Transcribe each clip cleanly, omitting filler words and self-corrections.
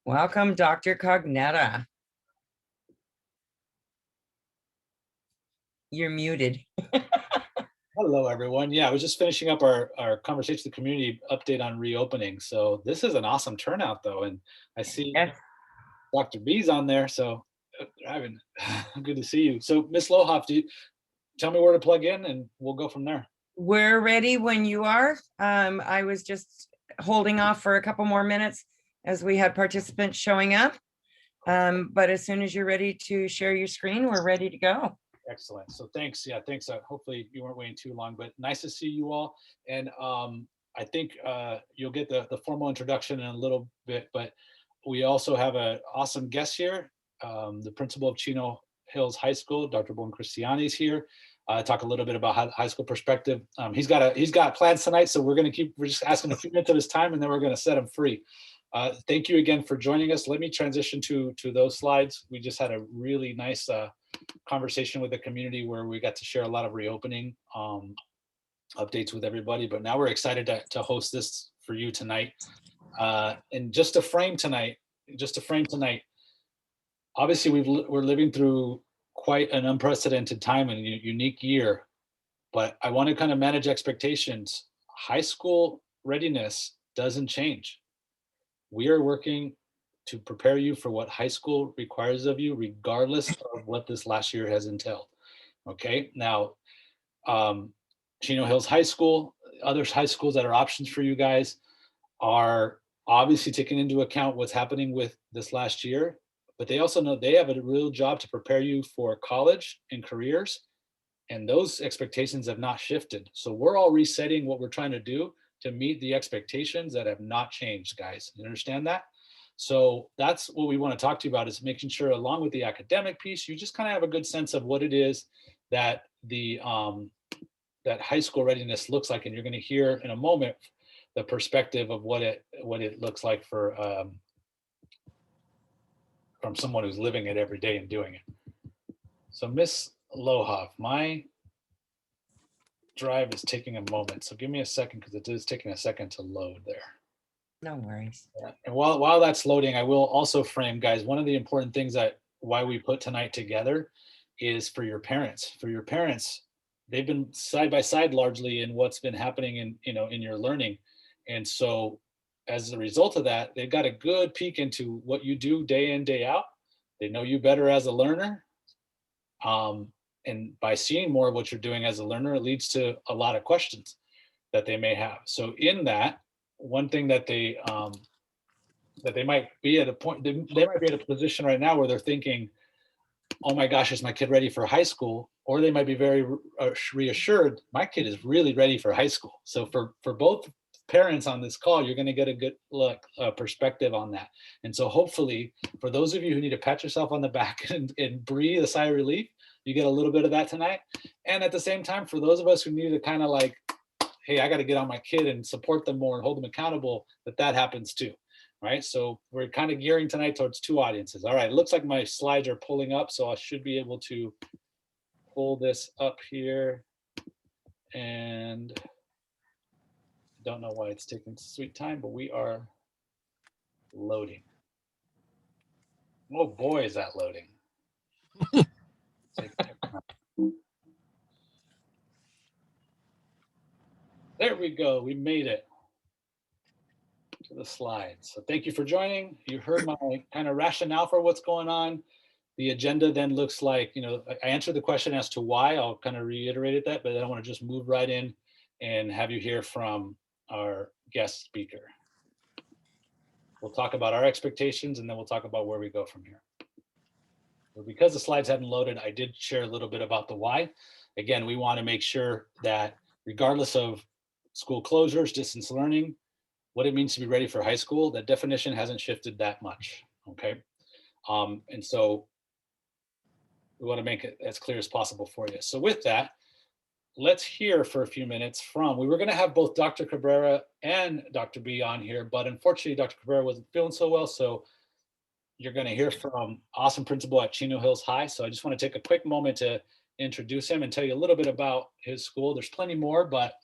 Welcome, Dr. Cognetta. You're muted. Hello, everyone. Yeah, I was just finishing up our conversation with the community update on reopening. So this is an awesome turnout, though. And I see Yes. Dr. B's on there. So Ivan, good to see you. So Miss Lohoff, do you tell me where to plug in and we'll go from there. We're ready when you are. I was just holding off for a couple more minutes as we had participants showing up. But as soon as you're ready to share your screen, we're ready to go. Excellent. So thanks. Yeah, thanks. Hopefully you weren't waiting too long, but nice to see you all. And I think you'll get the formal introduction in a little bit, but we also have an awesome guest here, the principal of Chino Hills High School, Dr. Bon Cristiani's here. Talk a little bit about high school perspective. He's got plans tonight, so we're just asking a few minutes of his time, and then we're going to set him free. Thank you again for joining us. Let me transition to those slides. We just had a really nice conversation with the community where we got to share a lot of reopening updates with everybody, but now we're excited to host this for you tonight. And just to frame tonight, obviously we're living through quite an unprecedented time and a unique year, but I want to kind of manage expectations. High school readiness doesn't change. We are working to prepare you for what high school requires of you, regardless of what this last year has entailed. Okay, now, Chino Hills High School, other high schools that are options for you guys are obviously taking into account what's happening with this last year, but they also know they have a real job to prepare you for college and careers, and those expectations have not shifted. So we're all resetting what we're trying to do to meet the expectations that have not changed, guys. You understand that? So that's what we want to talk to you about, is making sure, along with the academic piece, you just kind of have a good sense of what it is that the that high school readiness looks like. And you're going to hear in a moment the perspective of what it looks like for from someone who's living it every day and doing it. So Miss Lohoff, my drive is taking a moment, so give me a second, because it is taking a second to load there. No worries. Yeah. And while that's loading, I will also frame, guys, one of the important things that why we put tonight together is for your parents. For your parents, they've been side by side largely in what's been happening in your learning. And so as a result of that, they've got a good peek into what you do day in, day out. They know you better as a learner. And by seeing more of what you're doing as a learner, it leads to a lot of questions that they may have. So in that, one thing that they might be at a point, they might be at a position right now where they're thinking, oh my gosh, is my kid ready for high school? Or they might be very reassured, my kid is really ready for high school. So for both parents on this call, you're going to get a good perspective on that. And so hopefully for those of you who need to pat yourself on the back and breathe a sigh of relief, you get a little bit of that tonight. And at the same time, for those of us who need to kind of like, hey, I got to get on my kid and support them more and hold them accountable, that happens too, right? So we're kind of gearing tonight towards two audiences. All right, it looks like my slides are pulling up, so I should be able to pull this up here. And I don't know why it's taking sweet time, but we are loading. Oh boy, is that loading. There we go. We made it to the slides. So thank you for joining. You heard my kind of rationale for what's going on. The agenda then looks like, I answered the question as to why. I'll kind of reiterate that, but then I want to just move right in and have you hear from our guest speaker. We'll talk about our expectations, and then we'll talk about where we go from here. But because the slides hadn't loaded, I did share a little bit about the why. Again, we want to make sure that regardless of school closures, distance learning, what it means to be ready for high school, that definition hasn't shifted that much, okay? And so we want to make it as clear as possible for you. So with that, let's hear for a few minutes we were going to have both Dr. Cabrera and Dr. B on here, but unfortunately, Dr. Cabrera wasn't feeling so well, so you're going to hear from awesome principal at Chino Hills High. So I just want to take a quick moment to introduce him and tell you a little bit about his school. There's plenty more, but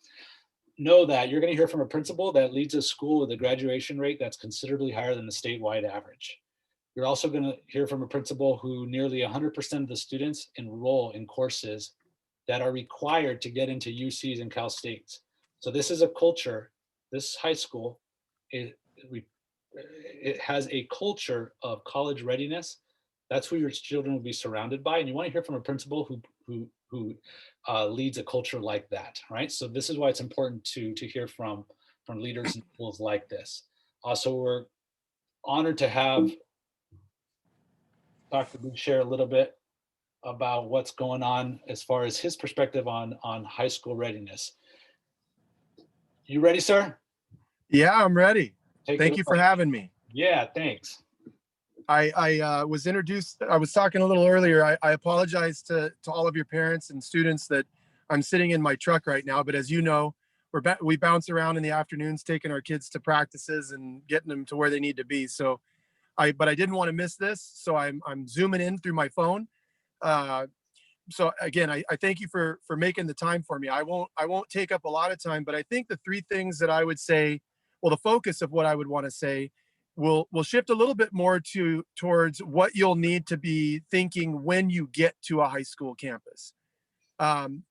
know that you're going to hear from a principal that leads a school with a graduation rate that's considerably higher than the statewide average. You're also going to hear from a principal who nearly 100% of the students enroll in courses that are required to get into UCs and Cal States. So this is a culture, this high school, it, it has a culture of college readiness. That's who your children will be surrounded by. And you want to hear from a principal who leads a culture like that, right? So this is why it's important to hear from leaders in schools like this. Also, we're honored to have Dr. Booth share a little bit about what's going on as far as his perspective on high school readiness. You ready, sir? Yeah, I'm ready. Take Thank it you for away. having me. Yeah, thanks. I was introduced, I was talking a little earlier. I apologize to all of your parents and students that I'm sitting in my truck right now, but as you know, we bounce around in the afternoons, taking our kids to practices and getting them to where they need to be. So but I didn't want to miss this. So I'm zooming in through my phone. So again, I thank you for making the time for me. I won't take up a lot of time, but I think the three things that I would say, well, the focus of what I would want to say will shift a little bit more towards what you'll need to be thinking when you get to a high school campus.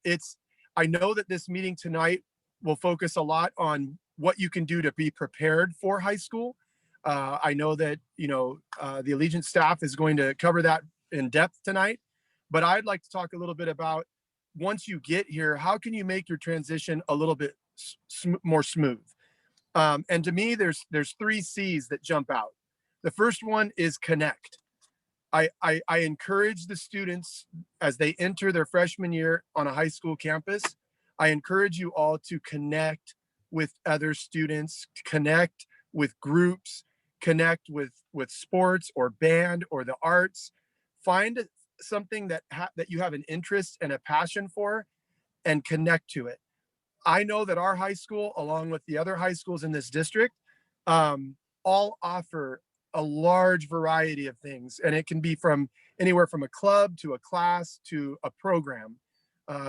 It's I know that this meeting tonight will focus a lot on what you can do to be prepared for high school. I know that the Allegiance staff is going to cover that in depth tonight, but I'd like to talk a little bit about once you get here, how can you make your transition a little bit more smooth? And to me, there's three C's that jump out. The first one is connect. I encourage the students as they enter their freshman year on a high school campus. I encourage you all to connect with other students, connect with groups, connect with sports or band or the arts. Find something that you have an interest and a passion for, and connect to it. I know that our high school, along with the other high schools in this district, all offer a large variety of things, and it can be from anywhere from a club to a class to a program,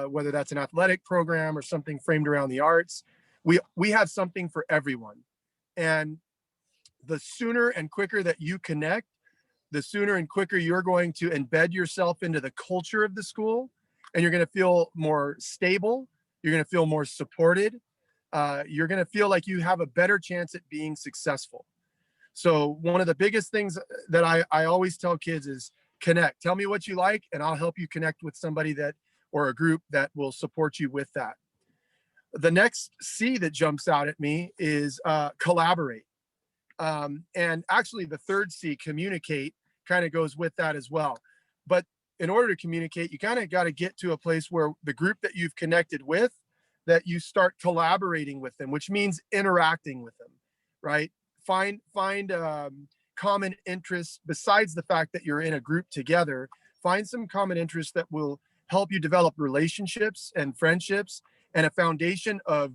whether that's an athletic program or something framed around the arts. We have something for everyone, and the sooner and quicker that you connect, the sooner and quicker you're going to embed yourself into the culture of the school, and you're going to feel more stable. You're going to feel more supported. You're going to feel like you have a better chance at being successful. So one of the biggest things that I always tell kids is connect. Tell me what you like, and I'll help you connect with somebody or a group that will support you with that. The next C that jumps out at me is collaborate. And actually the third C, communicate, kind of goes with that as well. But in order to communicate, you kind of got to get to a place where the group that you've connected with, that you start collaborating with them, which means interacting with them, right? Find common interests besides the fact that you're in a group together. Find some common interests that will help you develop relationships and friendships and a foundation of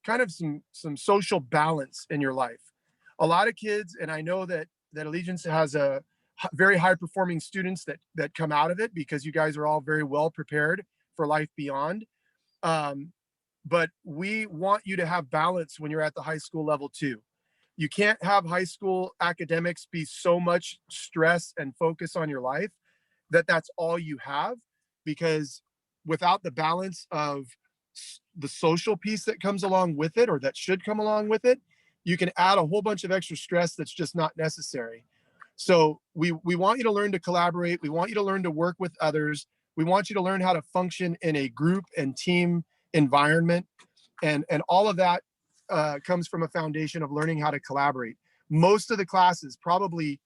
kind of some social balance in your life. A lot of kids, and I know that Allegiance has a very high performing students that come out of it, because you guys are all very well prepared for life beyond. But we want you to have balance when you're at the high school level too. You can't have high school academics be so much stress and focus on your life that that's all you have, because without the balance of the social piece that comes along with it, or that should come along with it, you can add a whole bunch of extra stress that's just not necessary. So we want you to learn to collaborate. We want you to learn to work with others. We want you to learn how to function in a group and team environment. And all of that comes from a foundation of learning how to collaborate. Most of the classes, probably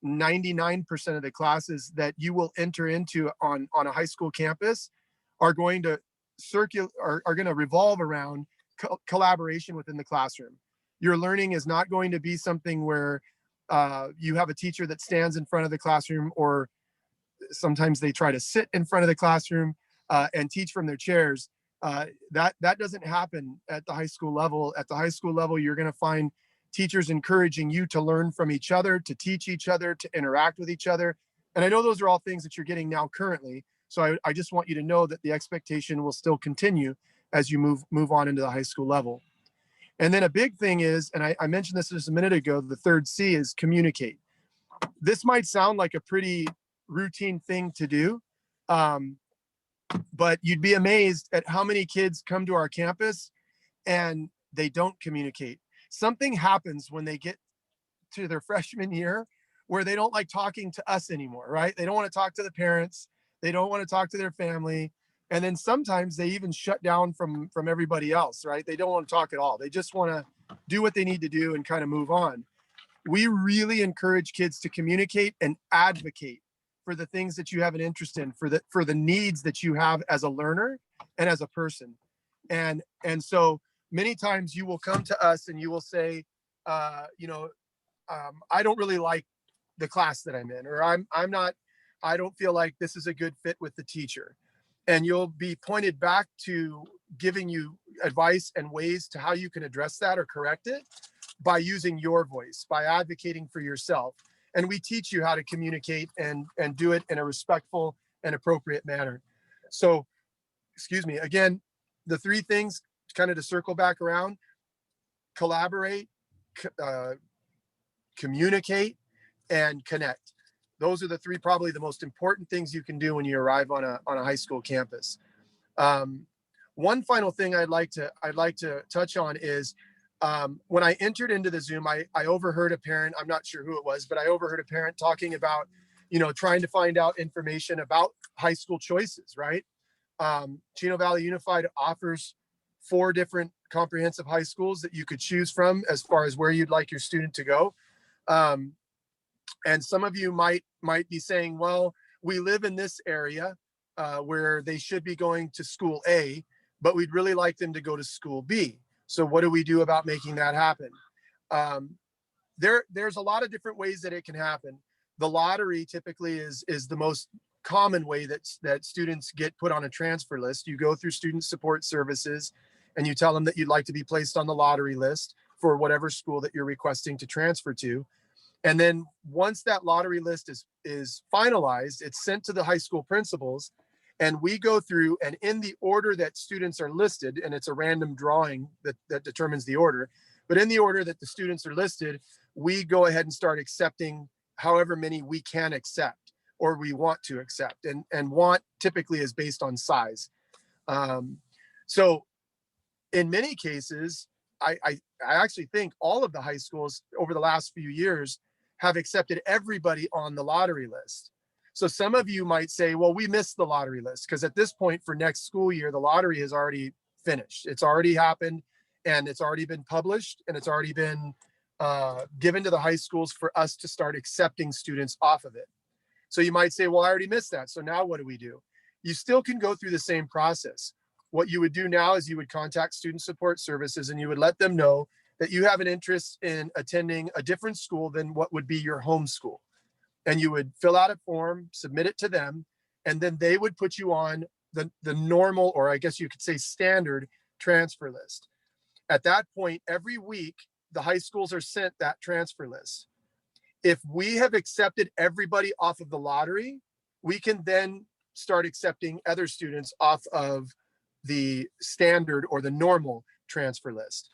99% of the classes that you will enter into on a high school campus, are going to are going to revolve around collaboration within the classroom. Your learning is not going to be something where you have a teacher that stands in front of the classroom, or sometimes they try to sit in front of the classroom and teach from their chairs. That doesn't happen at the high school level. At the high school level, you're going to find teachers encouraging you to learn from each other, to teach each other, to interact with each other. And I know those are all things that you're getting now currently. So I just want you to know that the expectation will still continue as you move on into the high school level. And then a big thing is, and I mentioned this just a minute ago, the third C is communicate. This might sound like a pretty routine thing to do, but you'd be amazed at how many kids come to our campus and they don't communicate. Something happens when they get to their freshman year where they don't like talking to us anymore, right? They don't want to talk to the parents. They don't want to talk to their family. And then sometimes they even shut down from everybody else, right? They don't want to talk at all. They just want to do what they need to do and kind of move on. We really encourage kids to communicate and advocate for the things that you have an interest in, for the needs that you have as a learner and as a person. And so many times you will come to us and you will say, I don't really like the class that I'm in, or I don't feel like this is a good fit with the teacher. And you'll be pointed back to giving you advice and ways to how you can address that or correct it by using your voice, by advocating for yourself. And we teach you how to communicate and do it in a respectful and appropriate manner. So, excuse me, again, the three things kind of to circle back around: collaborate, communicate, and connect. Those are the three, probably the most important things you can do when you arrive on a high school campus. One final thing I'd like to touch on is when I entered into the Zoom, I overheard a parent, I'm not sure who it was, but I overheard a parent talking about, trying to find out information about high school choices, right? Chino Valley Unified offers 4 different comprehensive high schools that you could choose from as far as where you'd like your student to go. And some of you might be saying, well, we live in this area where they should be going to school A, but we'd really like them to go to school B. So what do we do about making that happen? There's a lot of different ways that it can happen. The lottery typically is the most common way that students get put on a transfer list. You go through student support services and you tell them that you'd like to be placed on the lottery list for whatever school that you're requesting to transfer to. And then once that lottery list is finalized, it's sent to the high school principals, and we go through, and in the order that students are listed, and it's a random drawing that determines the order, but in the order that the students are listed, we go ahead and start accepting however many we can accept or we want to accept. And want typically is based on size. So in many cases, I actually think all of the high schools over the last few years have accepted everybody on the lottery list. So some of you might say, well, we missed the lottery list, because at this point for next school year, the lottery has already finished. It's already happened, and it's already been published, and it's already been given to the high schools for us to start accepting students off of it. So you might say, well, I already missed that. So now what do we do? You still can go through the same process. What you would do now is you would contact student support services and you would let them know that you have an interest in attending a different school than what would be your home school. And you would fill out a form, submit it to them, and then they would put you on the normal, or I guess you could say standard, transfer list. At that point, every week, the high schools are sent that transfer list. If we have accepted everybody off of the lottery, we can then start accepting other students off of the standard or the normal transfer list.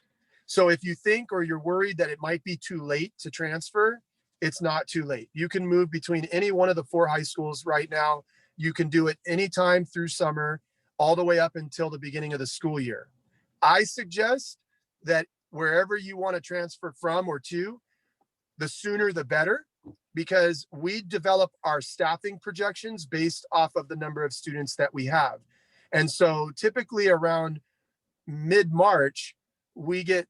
So if you think or you're worried that it might be too late to transfer, it's not too late. You can move between any one of the 4 high schools right now. You can do it anytime through summer, all the way up until the beginning of the school year. I suggest that wherever you want to transfer from or to, the sooner the better, because we develop our staffing projections based off of the number of students that we have. And so typically around mid-March, we get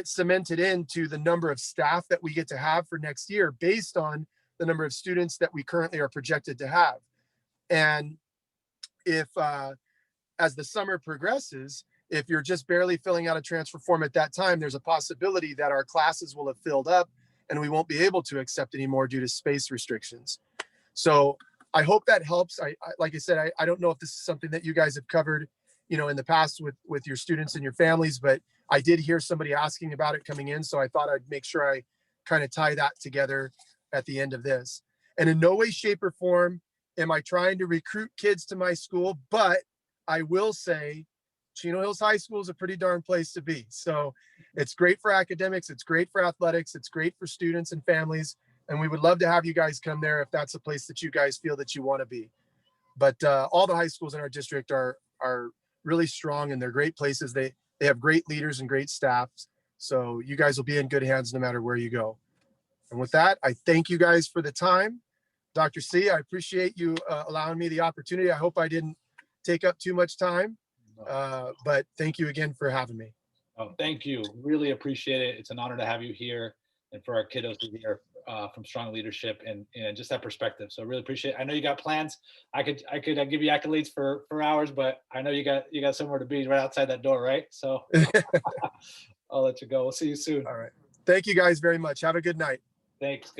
cemented into the number of staff that we get to have for next year based on the number of students that we currently are projected to have. And if, as the summer progresses, if you're just barely filling out a transfer form at that time, there's a possibility that our classes will have filled up and we won't be able to accept anymore due to space restrictions. So I hope that helps. Like I said, I don't know if this is something that you guys have covered, in the past with your students and your families, but I did hear somebody asking about it coming in. So I thought I'd make sure I kind of tie that together at the end of this. And in no way, shape, or form am I trying to recruit kids to my school, but I will say Chino Hills High School is a pretty darn place to be. So it's great for academics. It's great for athletics. It's great for students and families. And we would love to have you guys come there if that's a place that you guys feel that you want to be. But all the high schools in our district are really strong, and they're great places. They have great leaders and great staffs. So you guys will be in good hands no matter where you go. And with that, I thank you guys for the time. Dr. C, I appreciate you allowing me the opportunity. I hope I didn't take up too much time, but thank you again for having me. Oh, thank you. Really appreciate it. It's an honor to have you here and for our kiddos to hear from strong leadership and just that perspective. So really appreciate it. I know you got plans. I could give you accolades for hours, but I know you got somewhere to be right outside that door, right? So I'll let you go. We'll see you soon. All right. Thank you guys very much. Have a good night. Thanks.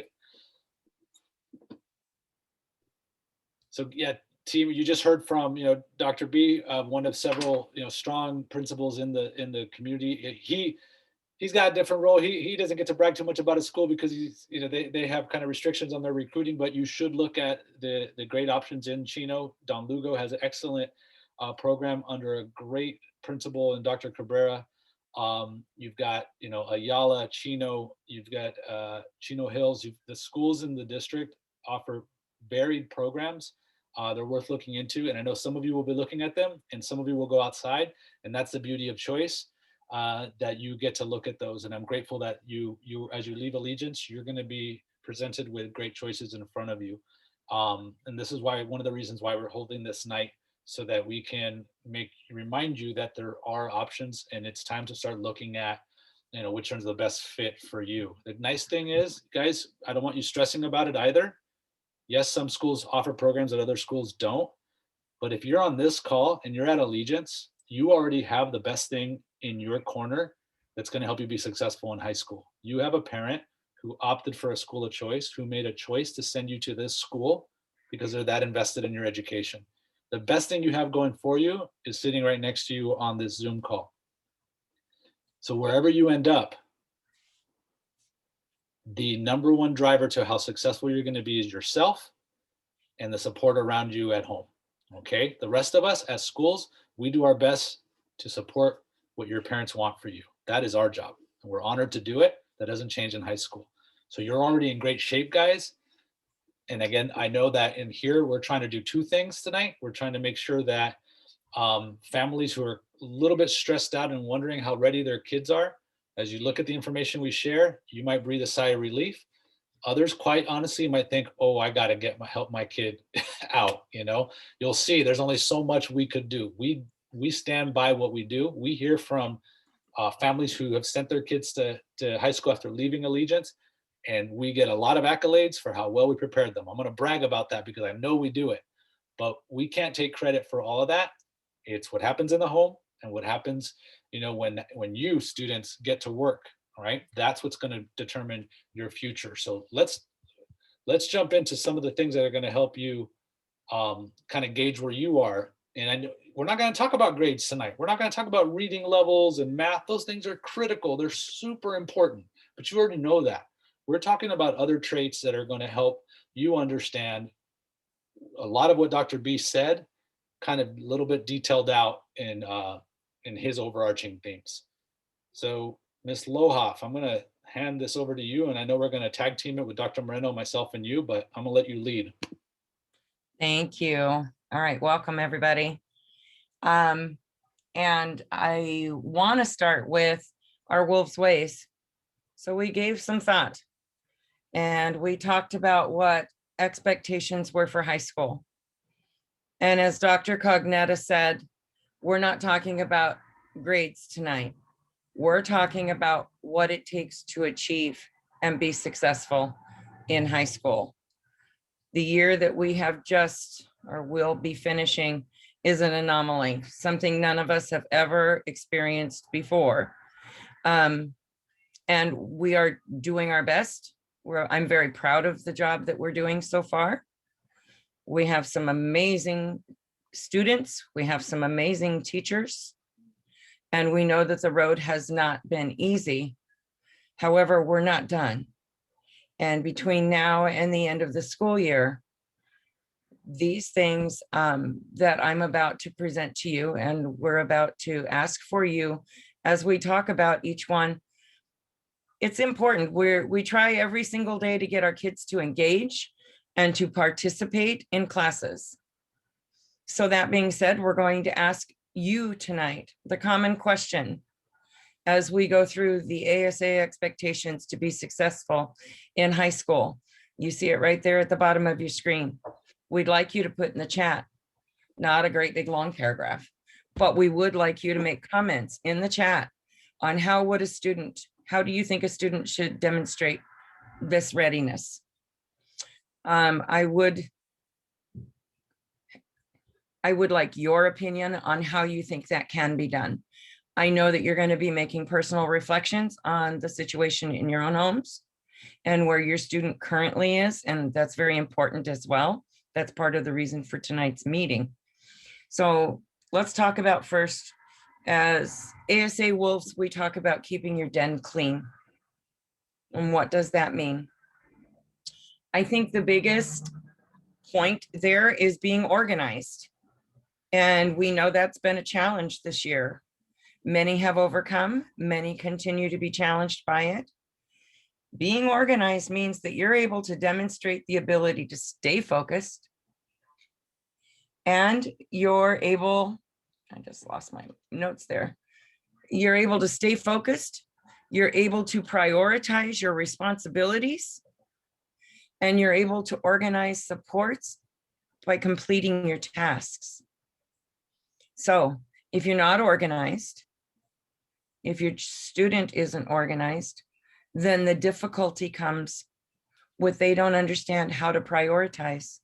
So yeah, team, you just heard from Dr. B, one of several strong principals in the community. He's got a different role. He doesn't get to brag too much about his school because he's they have kind of restrictions on their recruiting. But you should look at the great options in Chino. Don Lugo has an excellent program under a great principal in Dr. Cabrera. You've got Ayala, Chino. You've got Chino Hills. The schools in the district offer varied programs. They're worth looking into, and I know some of you will be looking at them, and some of you will go outside, and that's the beauty of choice. That you get to look at those, and I'm grateful that you as you leave Allegiance, you're going to be presented with great choices in front of you. And this is why one of the reasons why we're holding this night, so that we can remind you that there are options, and it's time to start looking at which one's the best fit for you. The nice thing is, guys, I don't want you stressing about it either. Yes, some schools offer programs that other schools don't, but if you're on this call and you're at Allegiance, you already have the best thing in your corner that's going to help you be successful in high school. You have a parent who opted for a school of choice, who made a choice to send you to this school because they're that invested in your education. The best thing you have going for you is sitting right next to you on this Zoom call. So wherever you end up, the number one driver to how successful you're going to be is yourself and the support around you at home. Okay. The rest of us as schools, we do our best to support what your parents want for you. That is our job. And we're honored to do it. That doesn't change in high school. So you're already in great shape, guys. And again, I know that in here, we're trying to do two things tonight. We're trying to make sure that families who are a little bit stressed out and wondering how ready their kids are, as you look at the information we share, you might breathe a sigh of relief. Others, quite honestly, might think, oh, I got to help my kid out. You'll see there's only so much we could do. We stand by what we do. We hear from families who have sent their kids to high school after leaving Allegiance, and we get a lot of accolades for how well we prepared them. I'm going to brag about that because I know we do it, but we can't take credit for all of that. It's what happens in the home and what happens, when you students get to work, right? That's what's going to determine your future. So let's jump into some of the things that are going to help you kind of gauge where you are. And I know we're not going to talk about grades tonight. We're not going to talk about reading levels and math. Those things are critical. They're super important, but you already know that. We're talking about other traits that are going to help you understand a lot of what Dr. B said, kind of a little bit detailed out in his overarching themes. So Ms. Lohoff, I'm going to hand this over to you, and I know we're going to tag team it with Dr. Moreno, myself, and you, but I'm going to let you lead. Thank you. All right, welcome everybody. And I want to start with our wolves' ways. So we gave some thought, and we talked about what expectations were for high school. And as Dr. Cognetta said, we're not talking about grades tonight. We're talking about what it takes to achieve and be successful in high school. The year that we have just, or will be finishing, is an anomaly, something none of us have ever experienced before. And we are doing our best. I'm very proud of the job that we're doing so far. We have some amazing students. We have some amazing teachers. And we know that the road has not been easy. However, we're not done. And between now and the end of the school year, these things that I'm about to present to you and we're about to ask for you as we talk about each one. It's important. We try every single day to get our kids to engage and to participate in classes. So that being said, we're going to ask you tonight the common question as we go through the ASA expectations to be successful in high school. You see it right there at the bottom of your screen. We'd like you to put in the chat, not a great big long paragraph, but we would like you to make comments in the chat on how do you think a student should demonstrate this readiness? I would like your opinion on how you think that can be done. I know that you're going to be making personal reflections on the situation in your own homes and where your student currently is, and that's very important as well. That's part of the reason for tonight's meeting. So let's talk about first, as ASA Wolves, we talk about keeping your den clean. And what does that mean? I think the biggest point there is being organized. And we know that's been a challenge this year. Many have overcome, many continue to be challenged by it. Being organized means that you're able to demonstrate the ability to stay focused, and you're able, I just lost my notes there. You're able to stay focused, you're able to prioritize your responsibilities, and you're able to organize supports by completing your tasks. So if you're not organized, if your student isn't organized, then the difficulty comes with they don't understand how to prioritize.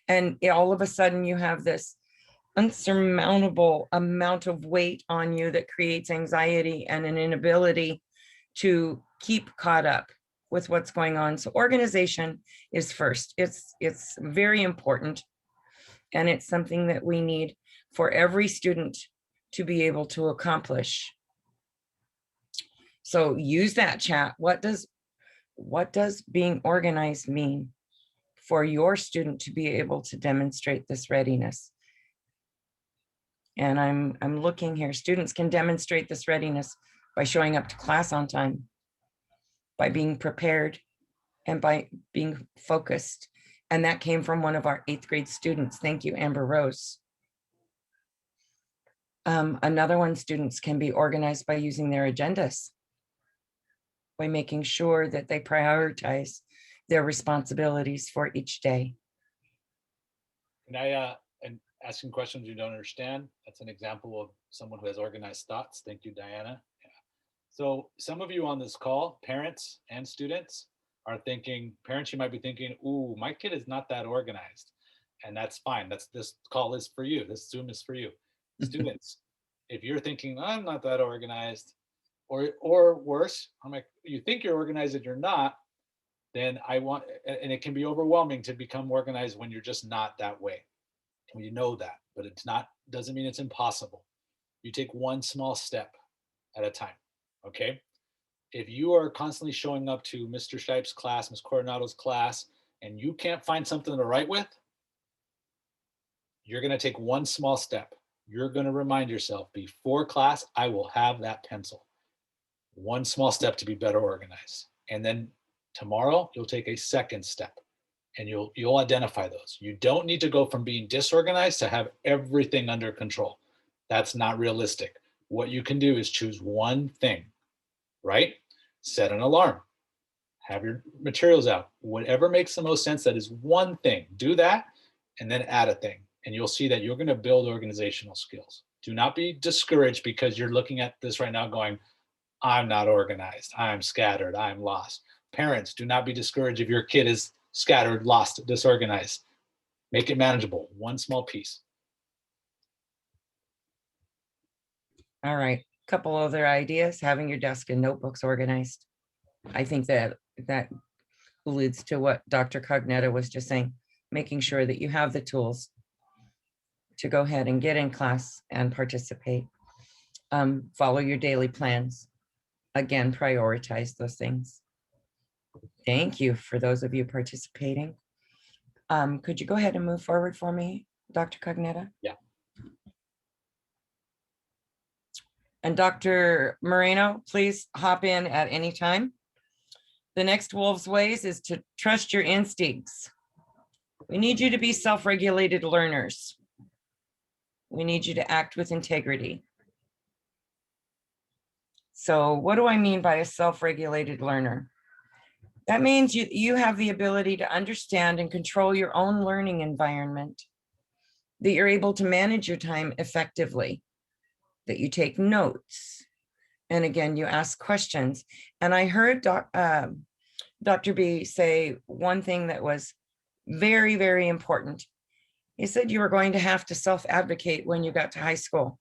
And all of a sudden you have this unsurmountable amount of weight on you that creates anxiety and an inability to keep caught up with what's going on. So organization is first. It's very important. And it's something that we need for every student to be able to accomplish. So use that chat. What does being organized mean for your student to be able to demonstrate this readiness? And I'm looking here. Students can demonstrate this readiness by showing up to class on time, by being prepared, and by being focused. And that came from one of our 8th grade students. Thank you, Amber Rose. Another one, students can be organized by using their agendas, by making sure that they prioritize their responsibilities for each day. And asking questions you don't understand, that's an example of someone who has organized thoughts. Thank you, Diana. Yeah. So some of you on this call, parents and students, are thinking, parents, you might be thinking, ooh, my kid is not that organized. And that's fine. This call is for you. This Zoom is for you. Students, if you're thinking, I'm not that organized, or worse, you think you're organized and you're not, then and it can be overwhelming to become organized when you're just not that way. You know that, but doesn't mean it's impossible. You take one small step at a time, okay? If you are constantly showing up to Mr. Stipe's class, Ms. Coronado's class, and you can't find something to write with, you're gonna take one small step. You're gonna remind yourself, before class, I will have that pencil. One small step to be better organized. And then tomorrow, you'll take a second step. And you'll identify those. You don't need to go from being disorganized to have everything under control. That's not realistic. What you can do is choose one thing, right? Set an alarm, have your materials out, whatever makes the most sense. That is one thing. Do that, and then add a thing. And you'll see that you're going to build organizational skills. Do not be discouraged because you're looking at this right now going, I'm not organized, I'm scattered, I'm lost. Parents, do not be discouraged if your kid is scattered, lost, disorganized. Make it manageable, one small piece. All right, couple other ideas: having your desk and notebooks organized. I think that alludes to what Dr. Cognetta was just saying, making sure that you have the tools to go ahead and get in class and participate. Follow your daily plans. Again, prioritize those things. Thank you for those of you participating. Could you go ahead and move forward for me, Dr. Cognetta? Yeah. And Dr. Moreno, please hop in at any time. The next Wolves Ways is to trust your instincts. We need you to be self-regulated learners. We need you to act with integrity. So what do I mean by a self-regulated learner? That means you have the ability to understand and control your own learning environment, that you're able to manage your time effectively, that you take notes. And again, you ask questions. And I heard Dr. B say one thing that was very, very important. He said you were going to have to self-advocate when you got to high school.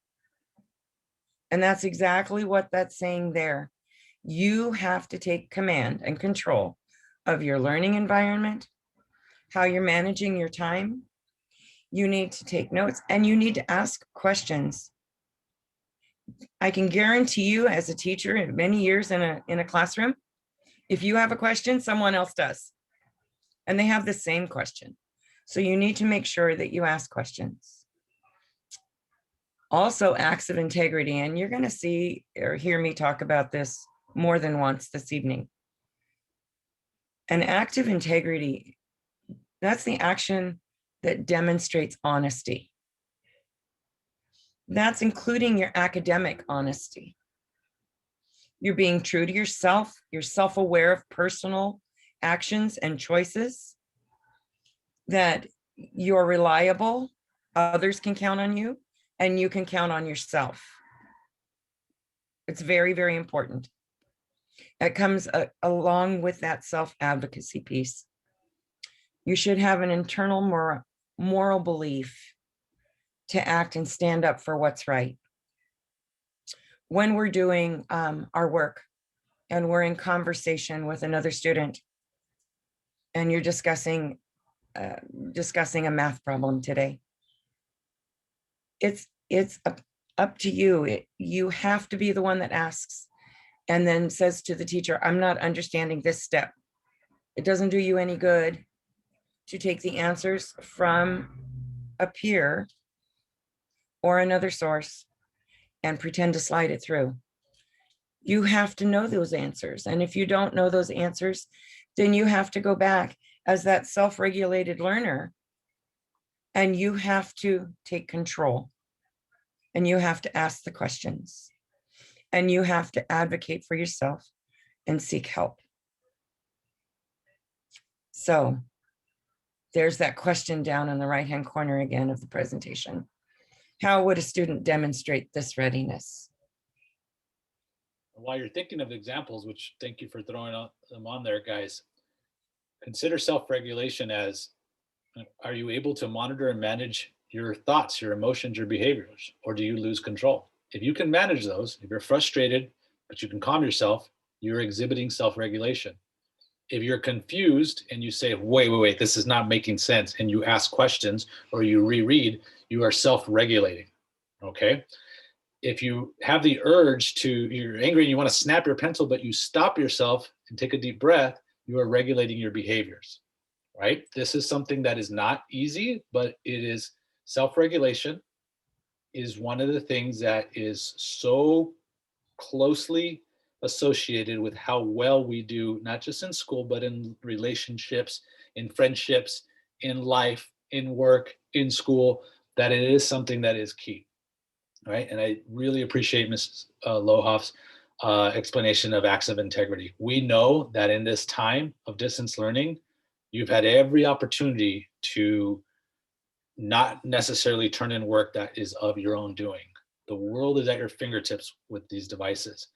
And that's exactly what that's saying there. You have to take command and control of your learning environment, how you're managing your time. You need to take notes and you need to ask questions. I can guarantee you as a teacher in many years in a classroom, if you have a question, someone else does. And they have the same question. So you need to make sure that you ask questions. Also, acts of integrity, and you're going to see or hear me talk about this more than once this evening. An act of integrity, that's the action that demonstrates honesty. That's including your academic honesty. You're being true to yourself. You're self-aware of personal actions and choices, that you're reliable, others can count on you, and you can count on yourself. It's very, very important. It comes along with that self-advocacy piece. You should have an internal moral belief to act and stand up for what's right. When we're doing our work and we're in conversation with another student and you're discussing a math problem today, it's up to you. You have to be the one that asks and then says to the teacher, I'm not understanding this step. It doesn't do you any good to take the answers from a peer or another source and pretend to slide it through. You have to know those answers. And if you don't know those answers, then you have to go back as that self-regulated learner and you have to take control and you have to ask the questions and you have to advocate for yourself and seek help. So there's that question down in the right-hand corner again of the presentation. How would a student demonstrate this readiness? While you're thinking of examples, which thank you for throwing them on there, guys, consider self-regulation as, are you able to monitor and manage your thoughts, your emotions, your behaviors, or do you lose control? If you can manage those, if you're frustrated, but you can calm yourself, you're exhibiting self-regulation. If you're confused and you say, wait, this is not making sense, and you ask questions or you reread, you are self-regulating, okay? If you have the urge to, you're angry and you want to snap your pencil, but you stop yourself and take a deep breath, you are regulating your behaviors, right? This is something that is not easy, but it is self-regulation is one of the things that is so closely associated with how well we do, not just in school, but in relationships, in friendships, in life, in work, in school, that it is something that is key, right? And I really appreciate Mrs. Lohoff's explanation of acts of integrity. We know that in this time of distance learning, you've had every opportunity to not necessarily turn in work that is of your own doing. The world is at your fingertips with these devices.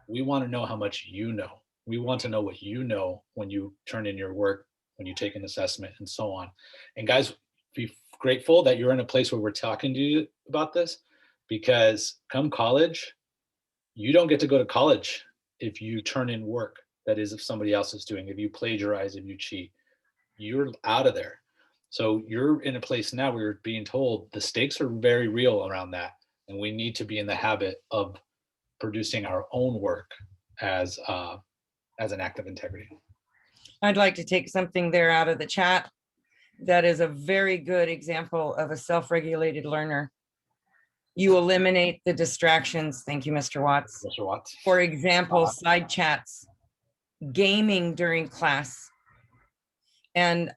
We want to know how much you know. We want to know what you know when you turn in your work, when you take an assessment, and so on. And guys, be grateful that you're in a place where we're talking to you about this, because come college, you don't get to go to college if you turn in work that is if somebody else is doing, if you plagiarize, if you cheat, you're out of there. So you're in a place now where you're being told the stakes are very real around that. And we need to be in the habit of producing our own work as an act of integrity. I'd like to take something there out of the chat. That is a very good example of a self-regulated learner. You eliminate the distractions. Thank you, Mr. Watts. Mr. Watts. For example, side chats, gaming during class. And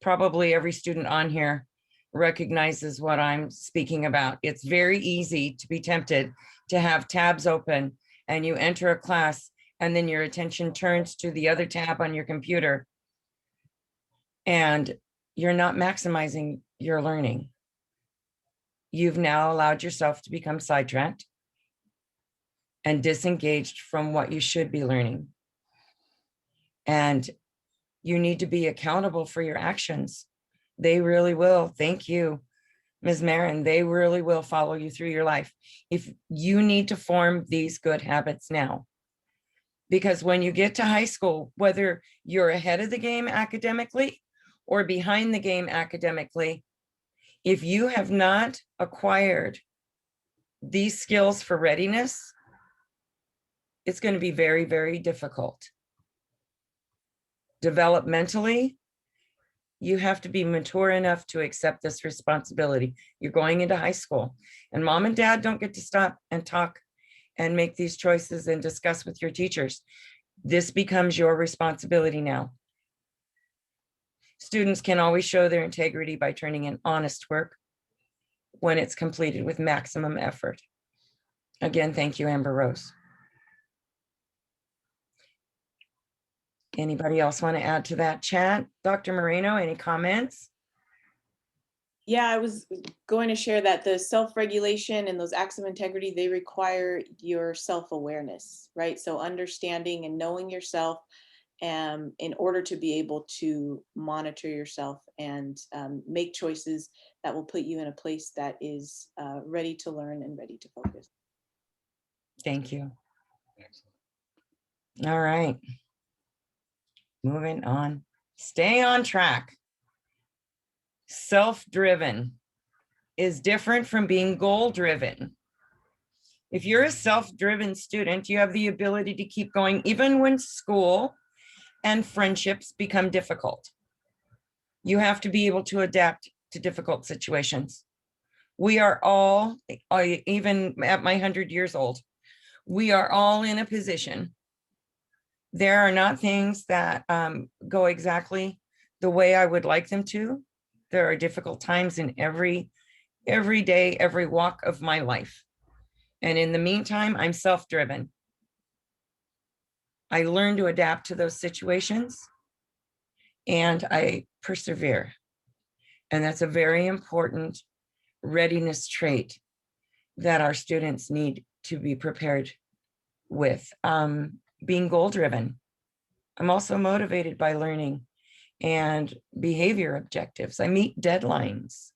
probably every student on here recognizes what I'm speaking about. It's very easy to be tempted to have tabs open and you enter a class and then your attention turns to the other tab on your computer and you're not maximizing your learning. You've now allowed yourself to become sidetracked and disengaged from what you should be learning. And you need to be accountable for your actions. They really will. Thank you, Ms. Marin. They really will follow you through your life. If you need to form these good habits now, because when you get to high school, whether you're ahead of the game academically or behind the game academically, if you have not acquired these skills for readiness, it's going to be very, very difficult. Developmentally, you have to be mature enough to accept this responsibility. You're going into high school, and mom and dad don't get to stop and talk and make these choices and discuss with your teachers. This becomes your responsibility now. Students can always show their integrity by turning in honest work when it's completed with maximum effort. Again, thank you, Amber Rose. Anybody else want to add to that chat? Dr. Moreno, any comments? Yeah, I was going to share that the self-regulation and those acts of integrity, they require your self-awareness, right? So understanding and knowing yourself in order to be able to monitor yourself and make choices that will put you in a place that is ready to learn and ready to focus. Thank you. Excellent. All right. Moving on. Stay on track. Self-driven is different from being goal-driven. If you're a self-driven student, you have the ability to keep going even when school and friendships become difficult. You have to be able to adapt to difficult situations. We are all, even at my 100 years old, we are all in a position. There are not things that go exactly the way I would like them to. There are difficult times in every day, every walk of my life. And in the meantime, I'm self-driven. I learn to adapt to those situations and I persevere. And that's a very important readiness trait that our students need to be prepared with. Being goal-driven. I'm also motivated by learning and behavior objectives. I meet deadlines.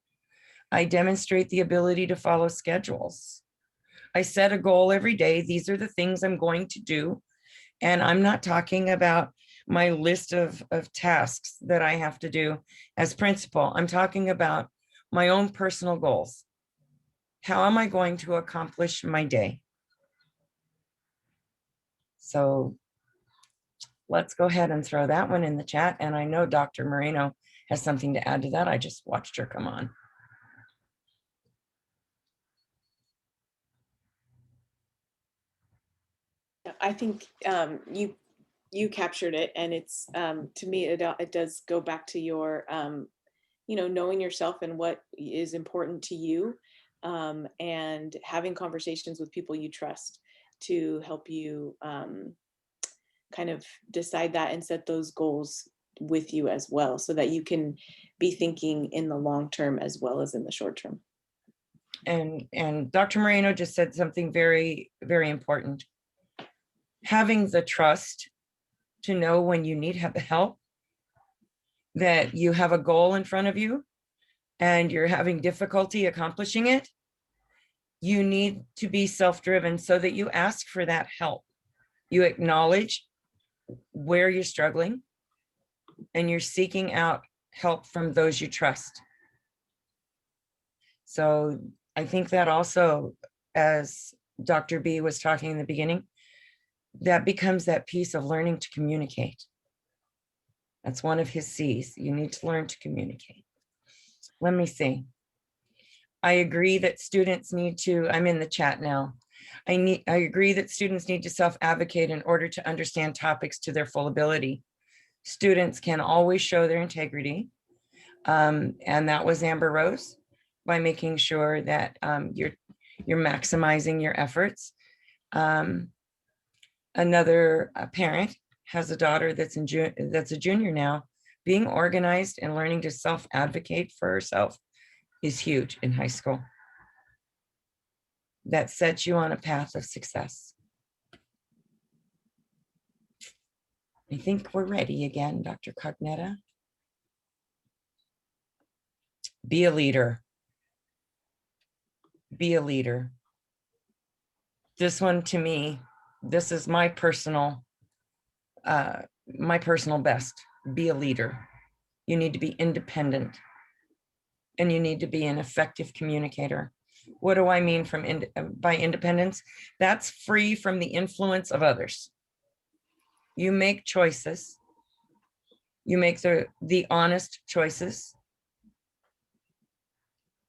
I demonstrate the ability to follow schedules. I set a goal every day. These are the things I'm going to do. And I'm not talking about my list of tasks that I have to do as principal. I'm talking about my own personal goals. How am I going to accomplish my day? So let's go ahead and throw that one in the chat. And I know Dr. Moreno has something to add to that. I just watched her come on. I think you captured it, and it's to me it does go back to your knowing yourself and what is important to you, and having conversations with people you trust to help you kind of decide that and set those goals with you as well, so that you can be thinking in the long term as well as in the short term. And Dr. Moreno just said something very, very important. Having the trust to know when you need help, that you have a goal in front of you and you're having difficulty accomplishing it, you need to be self-driven so that you ask for that help. You acknowledge where you're struggling and you're seeking out help from those you trust. So I think that also, as Dr. B was talking in the beginning, that becomes that piece of learning to communicate. That's one of his C's. You need to learn to communicate. Let me see. I agree that students need to, I'm in the chat now. I agree that students need to self-advocate in order to understand topics to their full ability. Students can always show their integrity. And that was Amber Rose, by making sure that you're maximizing your efforts. Another parent has a daughter that's a junior now. Being organized and learning to self-advocate for herself is huge in high school. That sets you on a path of success. I think we're ready again, Dr. Cognetta. Be a leader. Be a leader. This one, to me, this is my personal best. Be a leader. You need to be independent, and you need to be an effective communicator. What do I mean by independence? That's free from the influence of others. You make choices. You make the honest choices.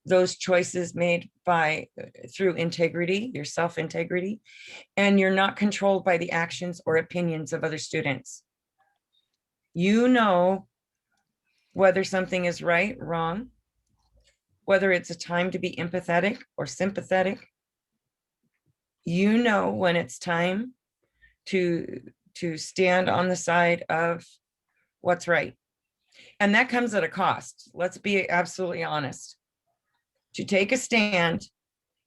Those choices made through integrity, your self-integrity, and you're not controlled by the actions or opinions of other students. You know whether something is right, wrong, whether it's a time to be empathetic or sympathetic. You know when it's time to stand on the side of what's right. And that comes at a cost. Let's be absolutely honest. To take a stand,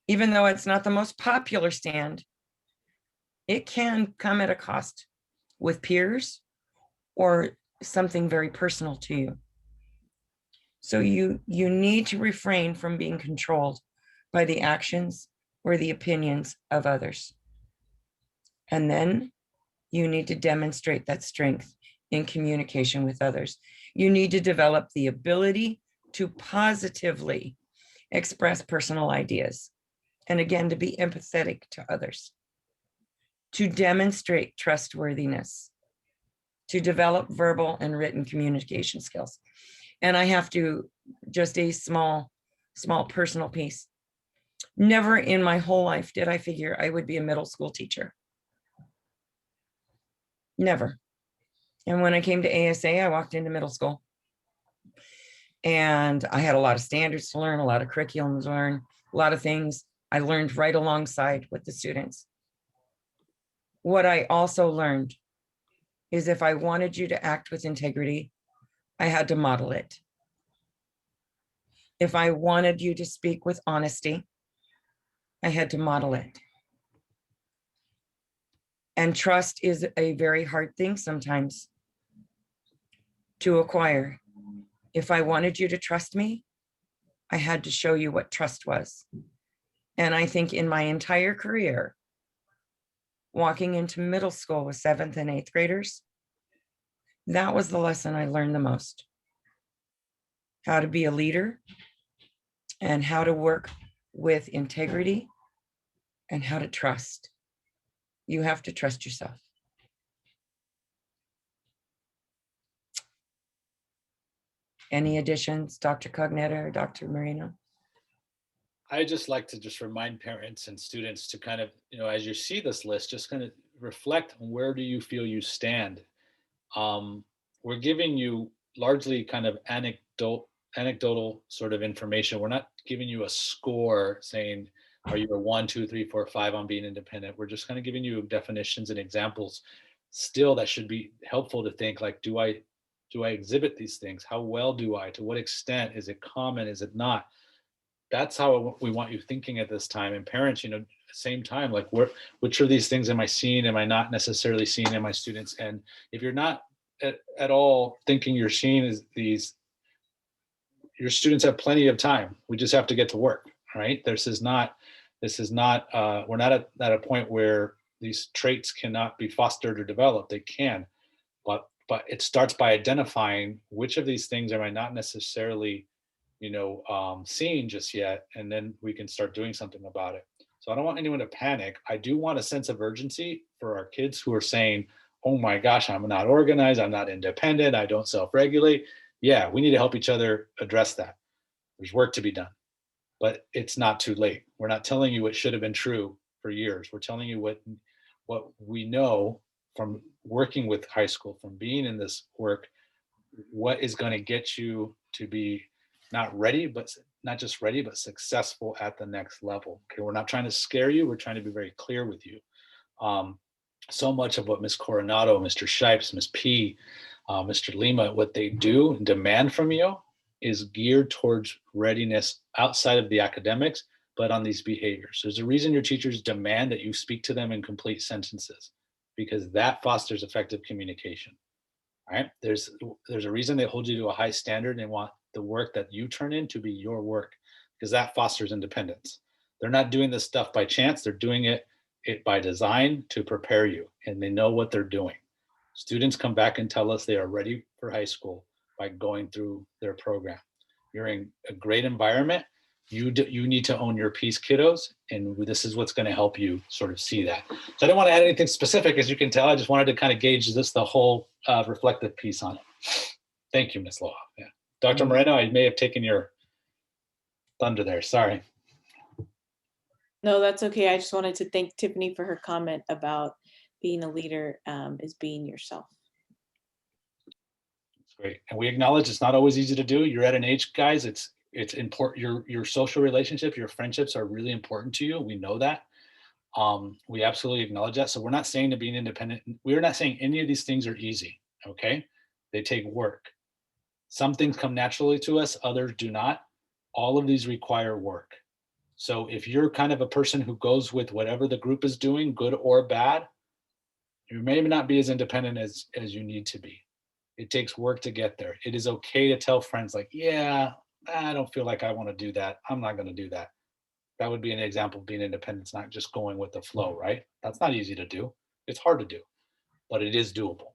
even though it's not the most popular stand, it can come at a cost with peers or something very personal to you. So you need to refrain from being controlled by the actions or the opinions of others. And then you need to demonstrate that strength in communication with others. You need to develop the ability to positively express personal ideas. And again, to be empathetic to others, to demonstrate trustworthiness, to develop verbal and written communication skills. And I have to, just a small personal piece. Never in my whole life did I figure I would be a middle school teacher. Never. And when I came to ASA, I walked into middle school. And I had a lot of standards to learn, a lot of curriculum to learn, a lot of things I learned right alongside with the students. What I also learned is if I wanted you to act with integrity, I had to model it. If I wanted you to speak with honesty, I had to model it. And trust is a very hard thing sometimes to acquire. If I wanted you to trust me, I had to show you what trust was. And I think in my entire career, walking into middle school with 7th and 8th graders, that was the lesson I learned the most. How to be a leader and how to work with integrity and how to trust. You have to trust yourself. Any additions, Dr. Cognetta or Dr. Marino? I just like to just remind parents and students to kind of, as you see this list, just kind of reflect on where do you feel you stand. We're giving you largely kind of anecdotal sort of information. We're not giving you a score saying, are you a 1, 2, 3, 4, 5 on being independent? We're just kind of giving you definitions and examples still that should be helpful to think like, do I exhibit these things? How well do I? To what extent? Is it common? Is it not? That's how we want you thinking at this time. And parents, at the same time, like which of these things am I seeing? Am I not necessarily seeing in my students? And if you're not at all thinking you're seeing these, your students have plenty of time. We just have to get to work, right? We're not at a point where these traits cannot be fostered or developed. They can, but it starts by identifying which of these things am I not necessarily seeing just yet, and then we can start doing something about it. So I don't want anyone to panic. I do want a sense of urgency for our kids who are saying, oh my gosh, I'm not organized, I'm not independent, I don't self-regulate. Yeah, we need to help each other address that. There's work to be done, but it's not too late. We're not telling you what should have been true for years. We're telling you what we know from working with high school, from being in this work, what is going to get you to be not ready, but not just ready, but successful at the next level. Okay, we're not trying to scare you. We're trying to be very clear with you. So much of what Ms. Coronado, Mr. Shipes, Ms. P, Mr. Lima, what they do and demand from you is geared towards readiness outside of the academics, but on these behaviors. There's a reason your teachers demand that you speak to them in complete sentences, because that fosters effective communication. Right? There's a reason they hold you to a high standard and want the work that you turn in to be your work, because that fosters independence. They're not doing this stuff by chance. They're doing it by design to prepare you, and they know what they're doing. Students come back and tell us they are ready for high school by going through their program. You're in a great environment. You need to own your piece, kiddos, and this is what's going to help you sort of see that. So I don't want to add anything specific, as you can tell. I just wanted to kind of gauge the whole reflective piece on it. Thank you, Ms. Loha. Yeah. Dr. Moreno, I may have taken your thunder there. Sorry. No, that's okay. I just wanted to thank Tiffany for her comment about being a leader is being yourself. That's great. And we acknowledge it's not always easy to do. You're at an age, guys, it's important. Your social relationships, your friendships are really important to you. We know that. We absolutely acknowledge that. So we're not saying to being independent. We're not saying any of these things are easy. Okay. They take work. Some things come naturally to us, others do not. All of these require work. So if you're kind of a person who goes with whatever the group is doing, good or bad, you may not be as independent as you need to be. It takes work to get there. It is okay to tell friends like, yeah, I don't feel like I want to do that. I'm not going to do that. That would be an example of being independent. It's not just going with the flow, right? That's not easy to do. It's hard to do, but it is doable.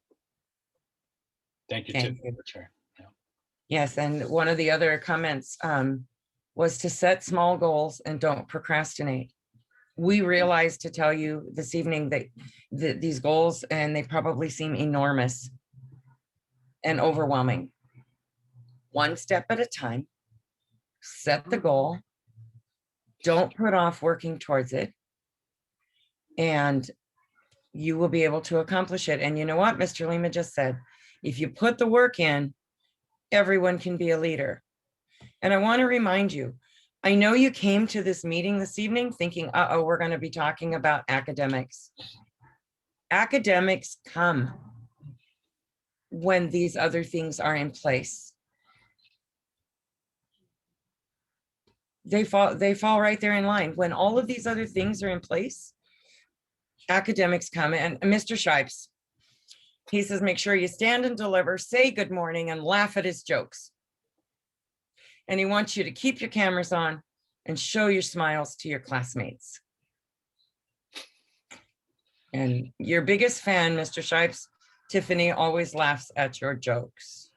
Thank you, Tim, for sharing. Yeah. Yes, and one of the other comments was to set small goals and don't procrastinate. We realized to tell you this evening that these goals, and they probably seem enormous and overwhelming. One step at a time, set the goal, don't put off working towards it, and you will be able to accomplish it. And you know what Mr. Lima just said, if you put the work in, everyone can be a leader. And I want to remind you, I know you came to this meeting this evening thinking, uh-oh, we're going to be talking about academics. Academics come when these other things are in place. They fall right there in line. When all of these other things are in place, academics come. And Mr. Shipes, he says, make sure you stand and deliver, say good morning, and laugh at his jokes. And he wants you to keep your cameras on and show your smiles to your classmates. And your biggest fan, Mr. Shipes, Tiffany, always laughs at your jokes.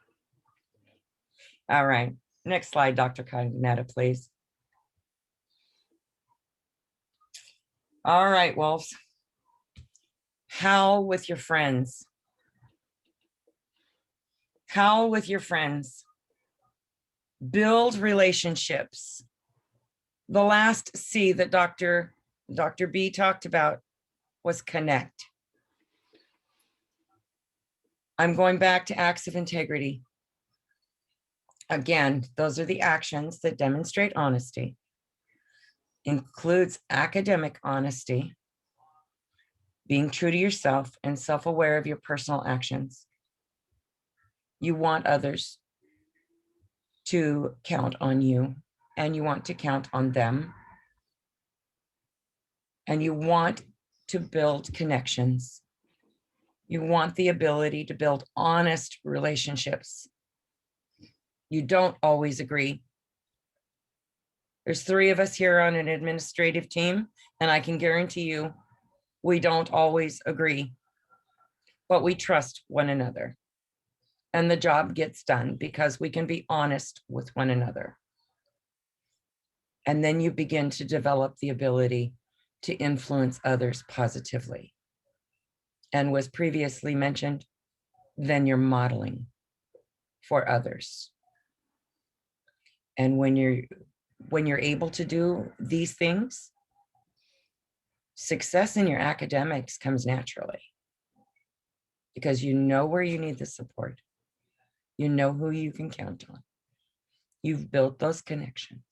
All right, next slide, Dr. Cagnetta, please. All right, Wolves. Howl with your friends. Howl with your friends. Build relationships. The last C that Dr. B talked about was connect. I'm going back to acts of integrity. Again, those are the actions that demonstrate honesty. Includes academic honesty, being true to yourself and self-aware of your personal actions. You want others to count on you, and you want to count on them. And you want to build connections. You want the ability to build honest relationships. You don't always agree. There's 3 of us here on an administrative team, and I can guarantee you, we don't always agree, but we trust one another. And the job gets done because we can be honest with one another. And then you begin to develop the ability to influence others positively. and was previously mentioned, then you're modeling for others. And when you're able to do these things, success in your academics comes naturally, because you know where you need the support. You know who you can count on. You've built those connections.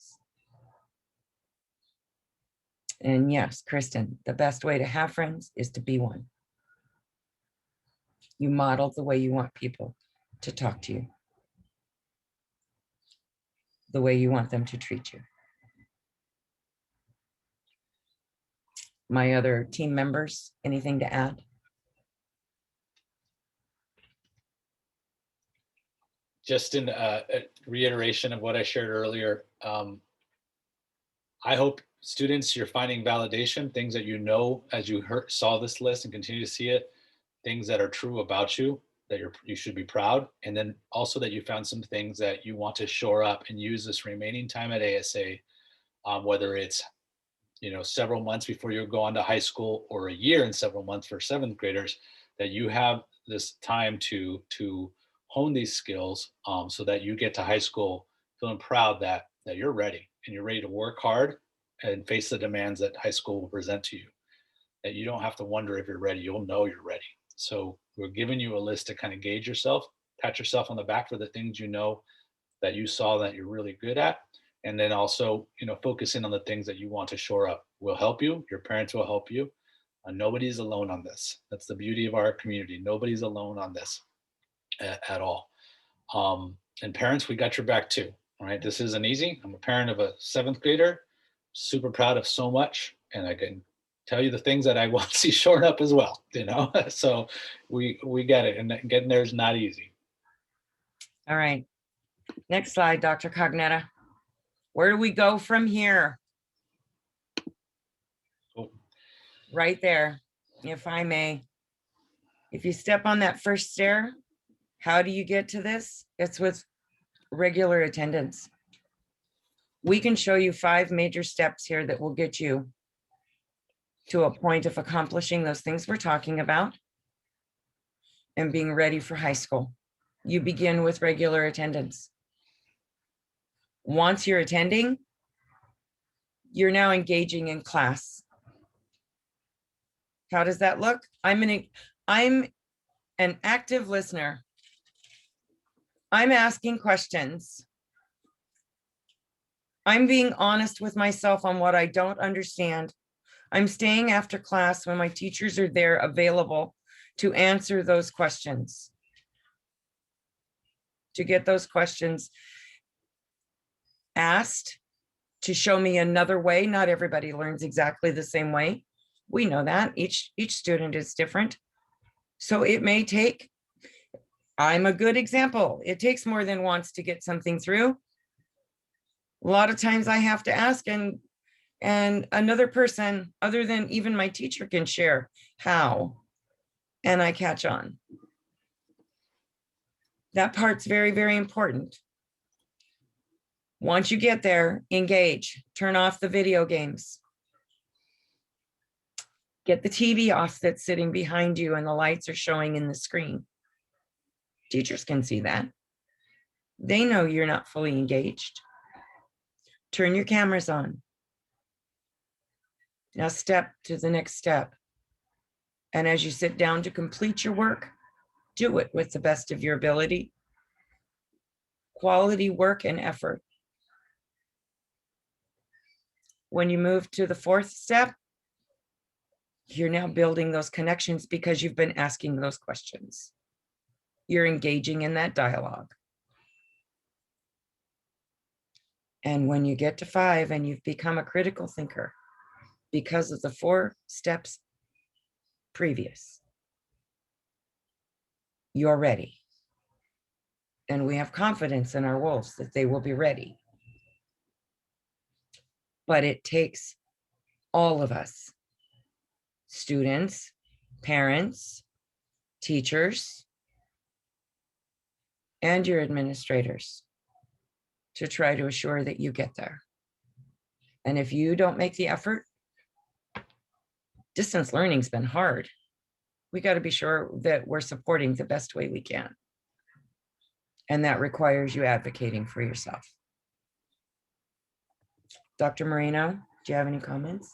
And yes, Kristen, the best way to have friends is to be one. You model the way you want people to talk to you, the way you want them to treat you. My other team members, anything to add? Just in a reiteration of what I shared earlier, I hope students, you're finding validation, things that you know as you saw this list and continue to see it, things that are true about you, that you should be proud, and then also that you found some things that you want to shore up and use this remaining time at ASA, whether it's several months before you go on to high school, or a year and several months for seventh graders, that you have this time to hone these skills, so that you get to high school feeling proud that you're ready, and you're ready to work hard and face the demands that high school will present to you. That you don't have to wonder if you're ready, you'll know you're ready. So we're giving you a list to kind of gauge yourself, pat yourself on the back for the things that you saw that you're really good at. And then also, focusing on the things that you want to shore up. We'll help you. Your parents will help you. Nobody's alone on this. That's the beauty of our community. Nobody's alone on this at all. And parents, we got your back too. All right. This isn't easy. I'm a parent of a seventh grader, super proud of so much. And I can tell you the things that I want to see shored up as well, So we get it. And getting there is not easy. All right. Next slide, Dr. Cognetta. Where do we go from here? Cool. Right there, if I may. If you step on that first stair, how do you get to this? It's with regular attendance. We can show you 5 major steps here that will get you to a point of accomplishing those things we're talking about and being ready for high school. You begin with regular attendance. Once you're attending, you're now engaging in class. How does that look? I'm an active listener. I'm asking questions. I'm being honest with myself on what I don't understand. I'm staying after class when my teachers are there available to answer those questions, to get those questions asked, to show me another way. Not everybody learns exactly the same way. We know that each student is different. So it may take, I'm a good example. It takes more than once to get something through. A lot of times I have to ask, and another person other than even my teacher can share how, and I catch on. That part's very, very important. Once you get there, engage, turn off the video games. Get the TV off that's sitting behind you and the lights are showing in the screen. Teachers can see that. They know you're not fully engaged. Turn your cameras on. Now step to the next step. And as you sit down to complete your work, do it with the best of your ability. Quality work and effort. When you move to the 4th step, you're now building those connections because you've been asking those questions. You're engaging in that dialogue. And when you get to 5 and you've become a critical thinker because of the 4 steps previous, you're ready. And we have confidence in our wolves that they will be ready. But it takes all of us, students, parents, teachers, and your administrators, to try to assure that you get there. And if you don't make the effort, distance learning's been hard. we got to be sure that we're supporting the best way we can. And that requires you advocating for yourself. Dr. Moreno, do you have any comments?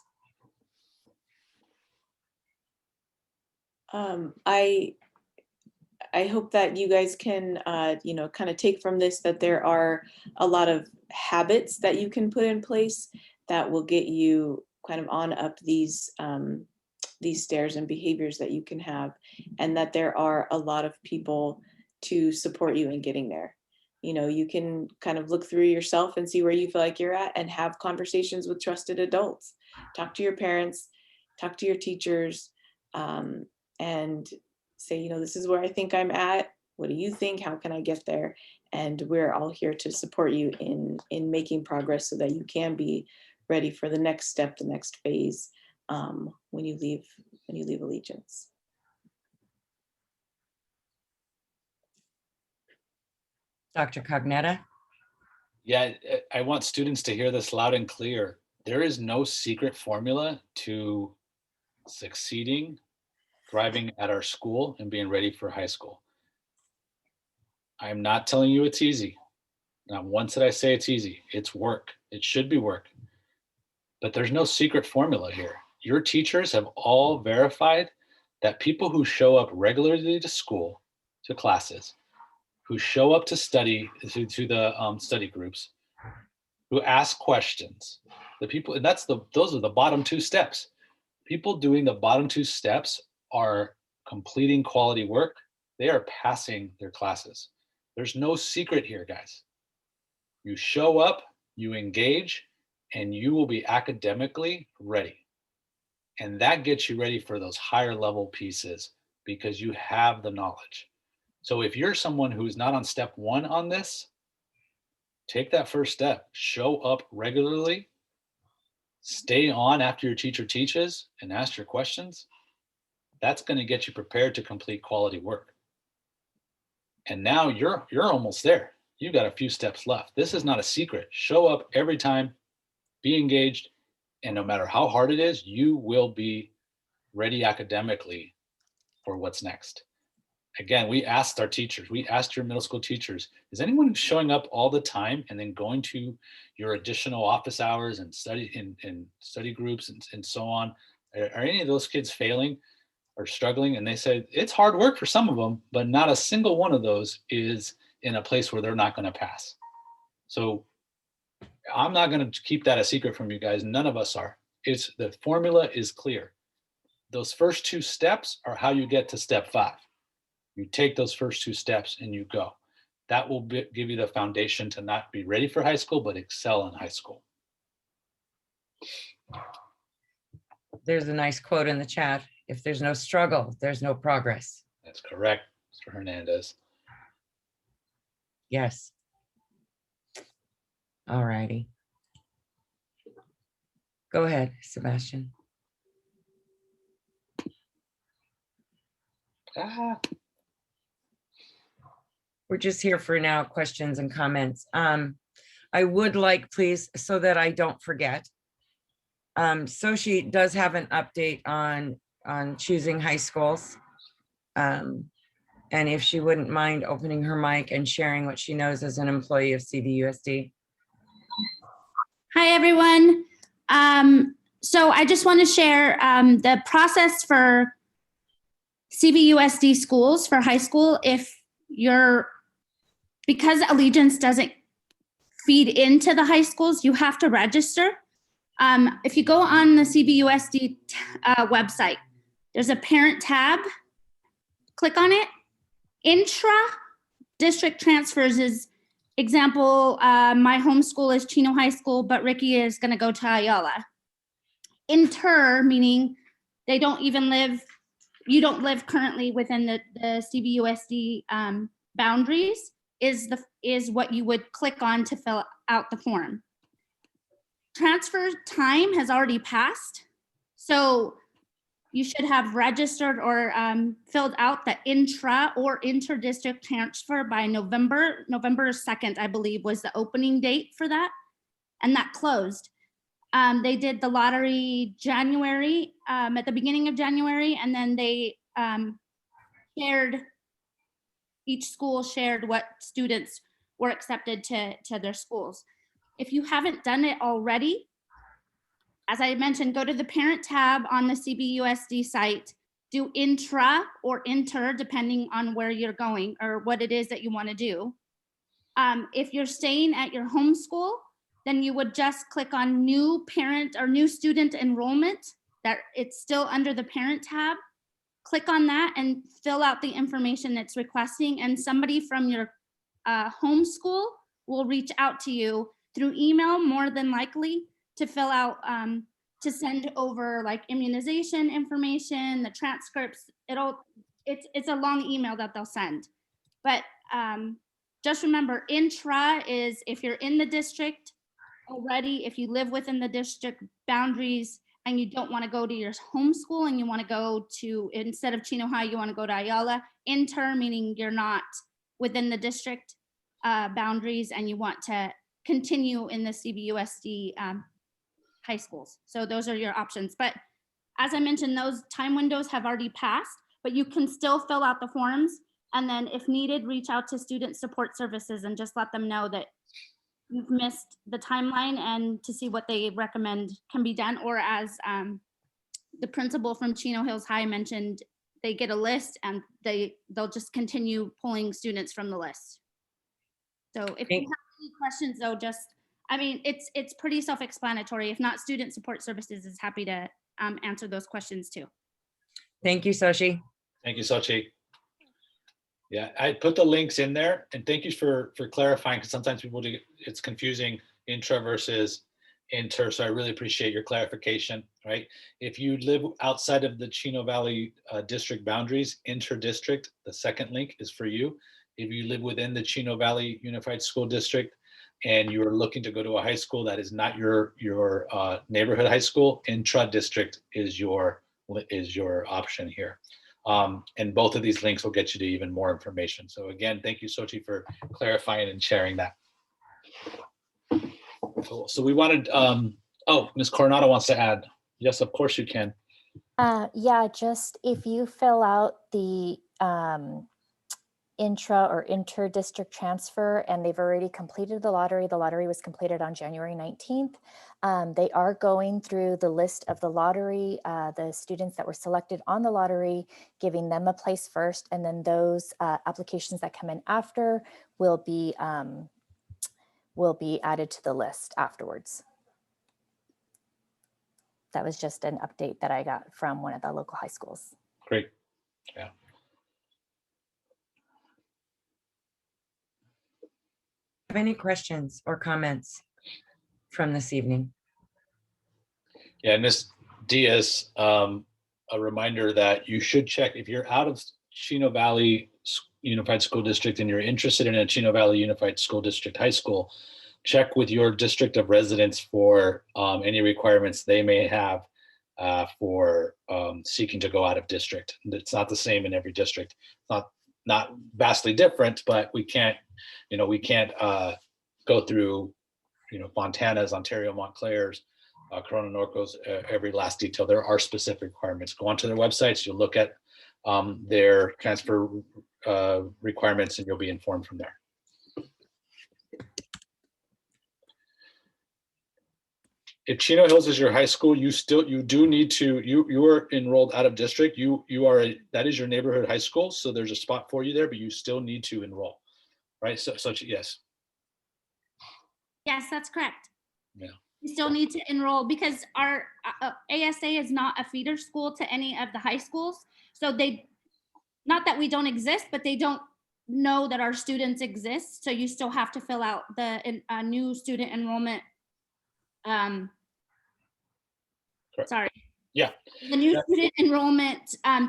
I hope that you guys can, kind of take from this that there are a lot of habits that you can put in place that will get you kind of on up these stairs and behaviors that you can have, and that there are a lot of people to support you in getting there. You can kind of look through yourself and see where you feel like you're at and have conversations with trusted adults. Talk to your parents, talk to your teachers, and say, this is where I think I'm at. What do you think? How can I get there? And we're all here to support you in making progress so that you can be ready for the next step, the next phase, when you leave Allegiance. Dr. Cognetta? Yeah, I want students to hear this loud and clear. There is no secret formula to succeeding, thriving at our school, and being ready for high school. I'm not telling you it's easy. Not once did I say it's easy. It's work. It should be work. But there's no secret formula here. Your teachers have all verified that people who show up regularly to school, to classes, who show up to study, to the study groups, who ask questions, the people, and those are the bottom two steps. People doing the bottom two steps are completing quality work. They are passing their classes. There's no secret here, guys. You show up, you engage, and you will be academically ready. And that gets you ready for those higher level pieces because you have the knowledge. So if you're someone who's not on step one on this, take that first step. Show up regularly. Stay on after your teacher teaches and ask your questions. That's going to get you prepared to complete quality work. And now you're almost there. You've got a few steps left. This is not a secret. Show up every time, be engaged, and no matter how hard it is, you will be ready academically for what's next. Again, we asked our teachers, we asked your middle school teachers, is anyone showing up all the time and then going to your additional office hours and study groups and so on? Are any of those kids failing or struggling? And they said, it's hard work for some of them, but not a single one of those is in a place where they're not going to pass. So I'm not going to keep that a secret from you guys. None of us are. The formula is clear. Those first two steps are how you get to step 5. You take those first 2 steps and you go. That will give you the foundation to not be ready for high school, but excel in high school. There's a nice quote in the chat. If there's no struggle, there's no progress. That's correct, Mr. Hernandez. Yes. All righty. Go ahead, Sebastian. We're just here for now questions and comments. I would like, please, so that I don't forget. So she does have an update on choosing high schools. And if she wouldn't mind opening her mic and sharing what she knows as an employee of CVUSD. Hi, everyone. So I just want to share the process for CVUSD schools for high school. Because Allegiance doesn't feed into the high schools, you have to register. If you go on the CVUSD website, there's a parent tab. Click on it. Intra-district transfers is example, my home school is Chino High School, but Ricky is going to go to Ayala. Inter, meaning you don't live currently within the CVUSD boundaries, is what you would click on to fill out the form. Transfer time has already passed, so you should have registered or filled out the intra or inter-district transfer by November 2nd, I believe, was the opening date for that, and that closed. They did the lottery January, at the beginning of January, and then they shared, each school shared what students were accepted to their schools. If you haven't done it already, as I mentioned, go to the parent tab on the CBUSD site, do intra or inter, depending on where you're going or what it is that you want to do. If you're staying at your home school, then you would just click on new parent or new student enrollment, that it's still under the parent tab. Click on that and fill out the information it's requesting, and somebody from your home school will reach out to you through email, more than likely, to fill out, to send over like immunization information, the transcripts. It's a long email that they'll send. But just remember, intra is if you're in the district already, if you live within the district boundaries and you don't want to go to your home school and you want to go to, instead of Chino High, you want to go to Ayala. Inter, meaning you're not within the district boundaries and you want to continue in the CBUSD high schools. So those are your options. But as I mentioned, those time windows have already passed, but you can still fill out the forms. And then if needed, reach out to Student Support Services and just let them know that you've missed the timeline and to see what they recommend can be done. Or as the principal from Chino Hills High mentioned, they get a list and they'll just continue pulling students from the list. So if you have any questions though, it's pretty self-explanatory. If not, Student Support Services is happy to answer those questions too. Thank you, Sochi. Thank you, Sochi. Yeah, I put the links in there, and thank you for clarifying, because sometimes people do, it's confusing intra versus inter. So I really appreciate your clarification, right? If you live outside of the Chino Valley district boundaries, inter-district, the second link is for you. If you live within the Chino Valley Unified School District and you're looking to go to a high school that is not your neighborhood high school, intra-district is your option here. And both of these links will get you to even more information. So again, thank you, Sochi, for clarifying and sharing that. Cool. So we wanted, Ms. Coronado wants to add. Yes, of course you can. Yeah, just if you fill out the intra or inter-district transfer and they've already completed the lottery was completed on January 19th. They are going through the list of the lottery, the students that were selected on the lottery, giving them a place first, and then those applications that come in after will be added to the list afterwards. That was just an update that I got from one of the local high schools. Great. Yeah. Have any questions or comments from this evening? Yeah, Ms. Diaz, a reminder that you should check if you're out of Chino Valley Unified School District and you're interested in a Chino Valley Unified School District high school, check with your district of residence for any requirements they may have for seeking to go out of district. It's not the same in every district. Not vastly different, but we can't go through, Fontana's, Ontario, Montclair's, Corona Norco's, every last detail. There are specific requirements. Go onto their websites, you'll look at their transfer requirements, and you'll be informed from there. If Chino Hills is your high school, you do need to, you are enrolled out of district. That is your neighborhood high school. So there's a spot for you there, but you still need to enroll, right? So yes. Yes, that's correct. Yeah. You still need to enroll because our ASA is not a feeder school to any of the high schools. So not that we don't exist, but they don't know that our students exist. So you still have to fill out the new student enrollment. Sorry. Yeah. The new student enrollment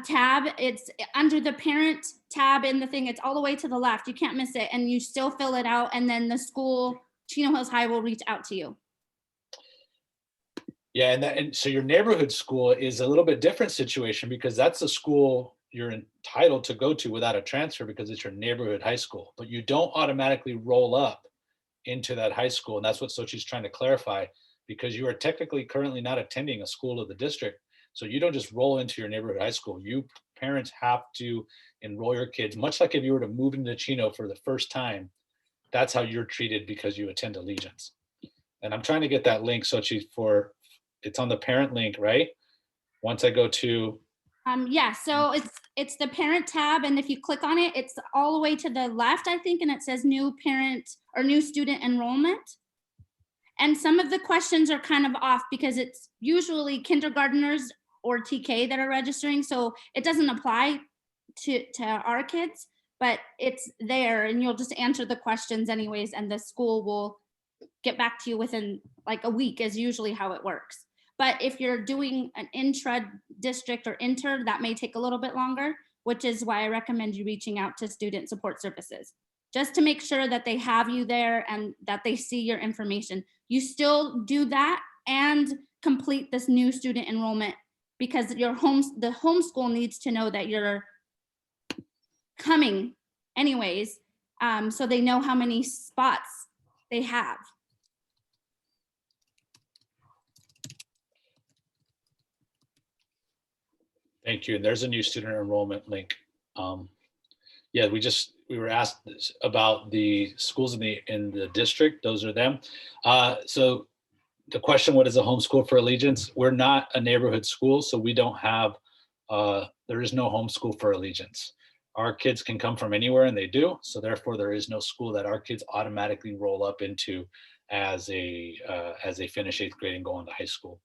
tab, it's under the parent tab in the thing. It's all the way to the left. You can't miss it. And you still fill it out. And then the school, Chino Hills High, will reach out to you. Yeah, and so your neighborhood school is a little bit different situation because that's a school you're entitled to go to without a transfer because it's your neighborhood high school, but you don't automatically roll up into that high school. And that's what Sochi's trying to clarify, because you are technically currently not attending a school of the district. So you don't just roll into your neighborhood high school. You parents have to enroll your kids, much like if you were to move into Chino for the first time, that's how you're treated because you attend Allegiance. And I'm trying to get that link, Sochi, it's on the parent link, right? Once I go to, Yeah, so it's the parent tab, and if you click on it, it's all the way to the left, I think, and it says new parent or new student enrollment. And some of the questions are kind of off because it's usually kindergarteners or TK that are registering, so it doesn't apply to our kids, but it's there, and you'll just answer the questions anyways, and the school will get back to you within like a week is usually how it works. But if you're doing an intra-district or inter, that may take a little bit longer, which is why I recommend you reaching out to Student Support Services, just to make sure that they have you there and that they see your information. You still do that and complete this new student enrollment because the homeschool needs to know that you're coming anyways, so they know how many spots they have. thank you. And there's a new student enrollment link. Yeah, we were asked about the schools in the district. Those are them. So the question, what is a homeschool for Allegiance? We're not a neighborhood school, so we don't have, there is no homeschool for Allegiance. Our kids can come from anywhere, and they do. So therefore, there is no school that our kids automatically roll up into as they finish 8th grade and go on to high school.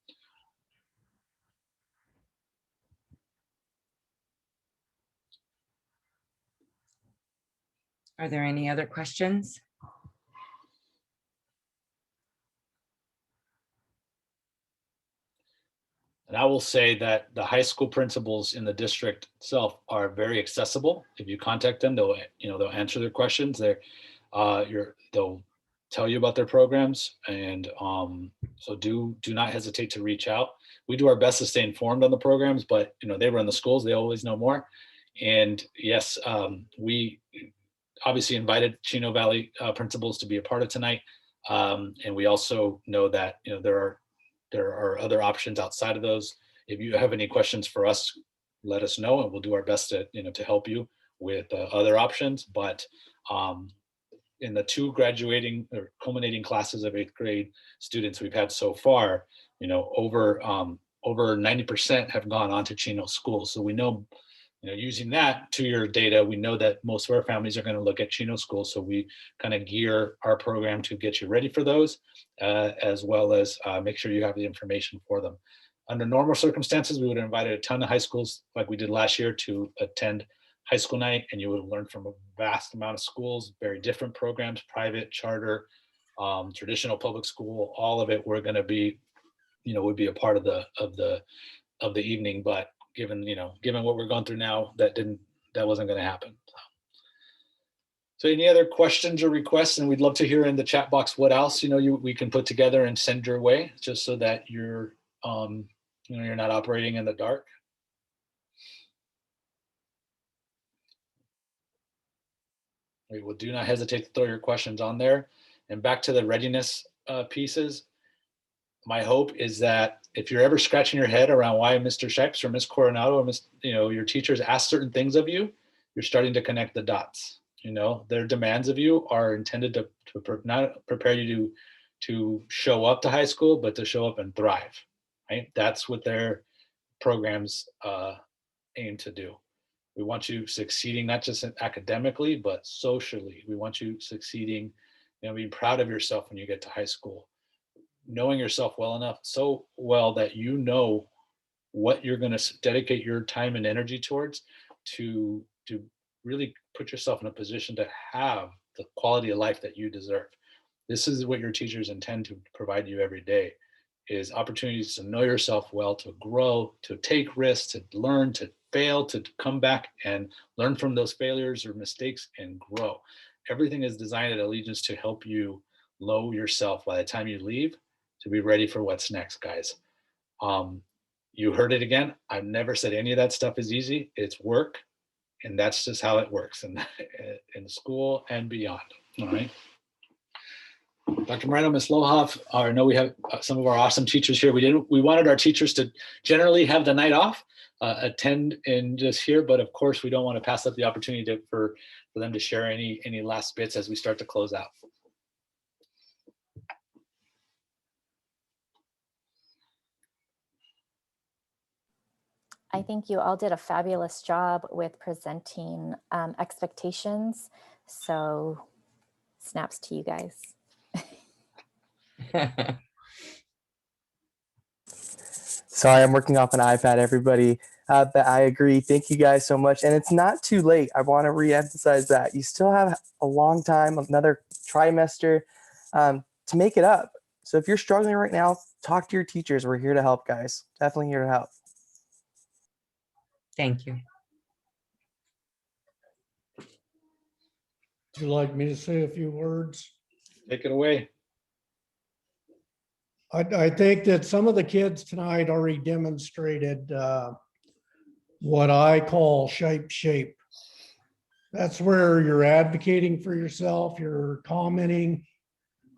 Are there any other questions? And I will say that the high school principals in the district itself are very accessible. If you contact them, they'll answer their questions. They'll tell you about their programs, and so do not hesitate to reach out. We do our best to stay informed on the programs, but they run the schools; they always know more. And yes, we obviously invited Chino Valley principals to be a part of tonight, and we also know that there are other options outside of those. If you have any questions for us, let us know, and we'll do our best to help you with other options. But in the 2 graduating or culminating classes of 8th grade students we've had so far, over 90% have gone on to Chino schools. So we know, using that 2-year data, we know that most of our families are going to look at Chino schools. So we kind of gear our program to get you ready for those, as well as make sure you have the information for them. Under normal circumstances, we would have invited a ton of high schools like we did last year to attend high school night, and you would have learned from a vast amount of schools, very different programs, private, charter, traditional public school, all of it. We're going to be, would be a part of the evening, but given what we're going through now, that wasn't going to happen. So any other questions or requests? And we'd love to hear in the chat box what else we can put together and send your way, just so that you're not operating in the dark. Well, do not hesitate to throw your questions on there. And back to the readiness pieces. My hope is that if you're ever scratching your head around why Mr. Shipes or Miss Coronado or your teachers ask certain things of you, you're starting to connect the dots. Their demands of you are intended to not prepare you to show up to high school, but to show up and thrive, right? That's what their programs aim to do. We want you succeeding, not just academically, but socially. We want you succeeding, being proud of yourself when you get to high school, knowing yourself well enough, so well that you know what you're going to dedicate your time and energy towards to really put yourself in a position to have the quality of life that you deserve. This is what your teachers intend to provide you every day, is opportunities to know yourself well, to grow, to take risks, to learn, to fail, to come back and learn from those failures or mistakes and grow. Everything is designed at Allegiance to help you lower yourself by the time you leave, to be ready for what's next, guys. You heard it again. I've never said any of that stuff is easy. It's work, and that's just how it works in school and beyond. All right. Dr. Moreno, Ms. Lohoff, I know we have some of our awesome teachers here. We wanted our teachers to generally have the night off, attend in just here, but of course we don't want to pass up the opportunity for them to share any last bits as we start to close out. I think you all did a fabulous job with presenting expectations. So snaps to you guys. Sorry, I'm working off an iPad, everybody. But I agree. Thank you guys so much. And it's not too late. I want to reemphasize that. You still have a long time, another trimester to make it up. So if you're struggling right now, talk to your teachers. We're here to help, guys. Definitely here to help. Thank you. Would you like me to say a few words? Take it away. I think that some of the kids tonight already demonstrated what I call shape. That's where you're advocating for yourself, you're commenting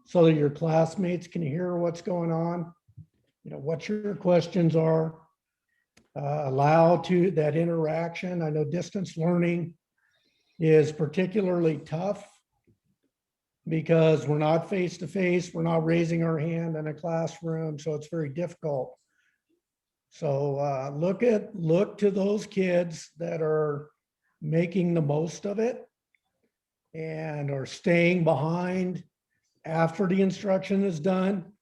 so that your classmates can hear what's going on, you know, what your questions are, allow to that interaction. I know distance learning is particularly tough because we're not face to face, we're not raising our hand in a classroom, so it's very difficult. So look to those kids that are making the most of it and are staying behind after the instruction is done.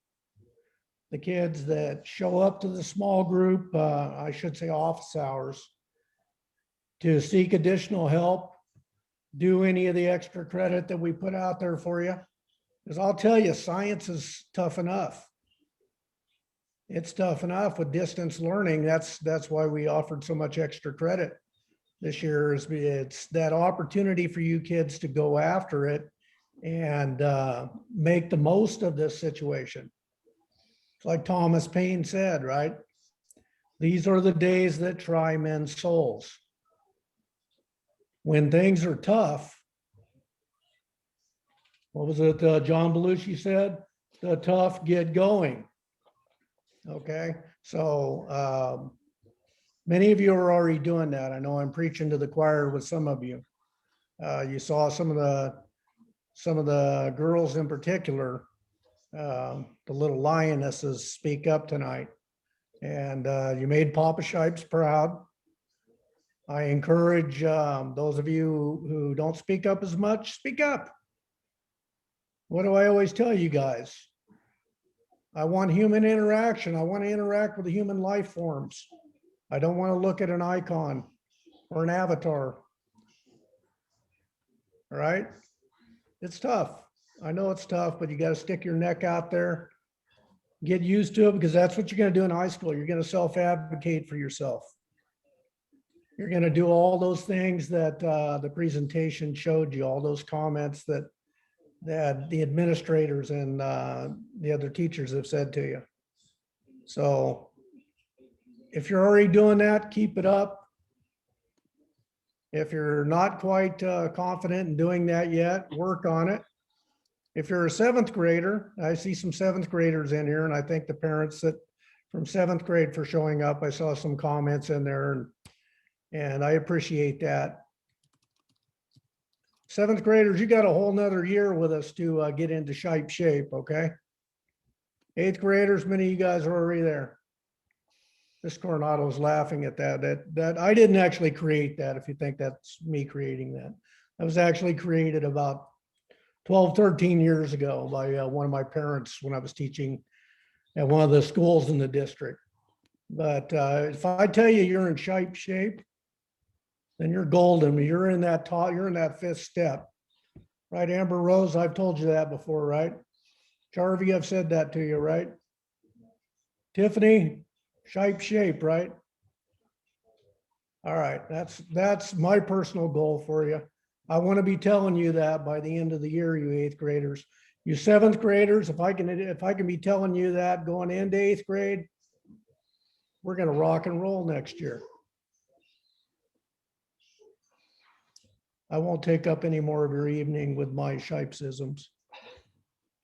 The kids that show up to the small group, I should say office hours, to seek additional help, do any of the extra credit that we put out there for you. Because I'll tell you, science is tough enough. It's tough enough with distance learning. That's why we offered so much extra credit this year. It's that opportunity for you kids to go after it and make the most of this situation. It's like Thomas Paine said, right? These are the days that try men's souls. When things are tough, what was it John Belushi said? The tough get going. Okay, so many of you are already doing that. I know I'm preaching to the choir with some of you. You saw some of the girls in particular, the little lionesses speak up tonight, and you made Papa Shipes proud. I encourage those of you who don't speak up as much, speak up. What do I always tell you guys? I want human interaction. I want to interact with the human life forms. I don't want to look at an icon or an avatar. All right? It's tough. I know it's tough, but you got to stick your neck out there. Get used to it, because that's what you're going to do in high school. You're going to self-advocate for yourself. You're going to do all those things that the presentation showed you, all those comments that the administrators and the other teachers have said to you. So if you're already doing that, keep it up. If you're not quite confident in doing that yet, work on it. If you're a seventh grader, I see some seventh graders in here, and I thank the parents that from seventh grade for showing up. I saw some comments in there, and I appreciate that. Seventh graders, you got a whole nother year with us to get into shape, okay? Eighth graders, many of you guys are already there. Miss Coronado's laughing at that I didn't actually create that, if you think that's me creating that. That was actually created about 12, 13 years ago by one of my parents when I was teaching at one of the schools in the district. But if I tell you you're in shape, then you're golden. You're in that fifth step. Right, Amber Rose? I've told you that before, right? Jarvie, I've said that to you, right? Tiffany, shape, right? All right, that's my personal goal for you. I want to be telling you that by the end of the year, you eighth graders. You seventh graders, if I can be telling you that going into eighth grade, we're going to rock and roll next year. I won't take up any more of your evening with my shipesisms.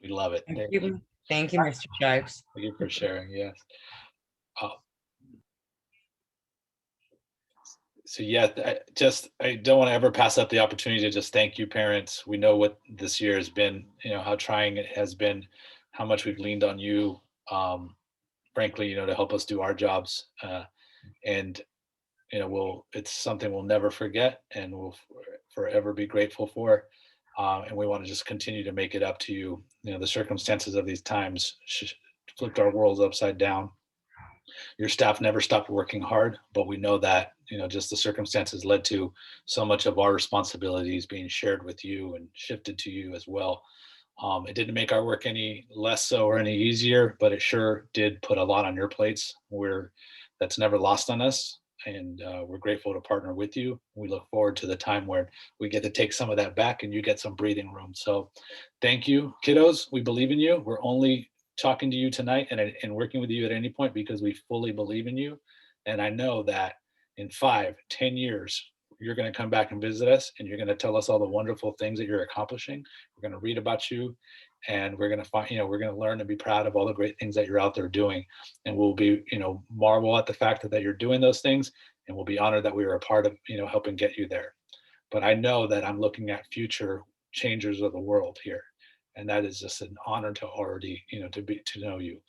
We love it. Thank you. Thank you, Mr. Shipes. Thank you for sharing. Yes. So yeah, I don't want to ever pass up the opportunity to just thank you, parents. We know what this year has been, how trying it has been, how much we've leaned on you, frankly, to help us do our jobs. And it's something we'll never forget and we'll forever be grateful for. And we want to just continue to make it up to you. The circumstances of these times flipped our worlds upside down. Your staff never stopped working hard, but we know that, just the circumstances led to so much of our responsibilities being shared with you and shifted to you as well. It didn't make our work any less so or any easier, but it sure did put a lot on your plates that's never lost on us. And we're grateful to partner with you. We look forward to the time where we get to take some of that back and you get some breathing room. So thank you, kiddos. We believe in you. We're only talking to you tonight and working with you at any point because we fully believe in you. And I know that in 5-10 years, you're going to come back and visit us and you're going to tell us all the wonderful things that you're accomplishing. We're going to read about you and we're going to find, we're going to learn and be proud of all the great things that you're out there doing. And we'll be, marvel at the fact that you're doing those things. And we'll be honored that we were a part of, helping get you there. But I know that I'm looking at future changers of the world here. And that is just an honor to already, to know you.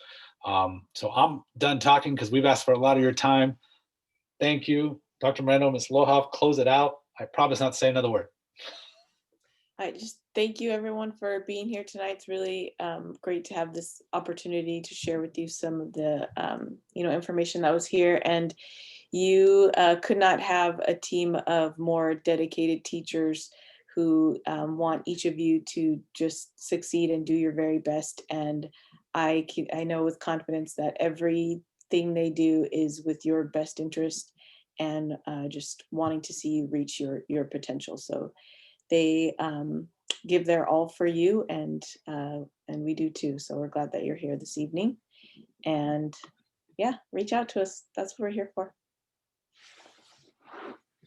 So I'm done talking because we've asked for a lot of your time. Thank you, Dr. Moreno, Ms. Lohoff, close it out. I promise not to say another word. I just thank you everyone for being here tonight. It's really great to have this opportunity to share with you some of the information that was here. And you could not have a team of more dedicated teachers who want each of you to just succeed and do your very best. And I know with confidence that everything they do is with your best interest and just wanting to see you reach your potential. So they give their all for you, and we do too. So we're glad that you're here this evening. And yeah, reach out to us. That's what we're here for.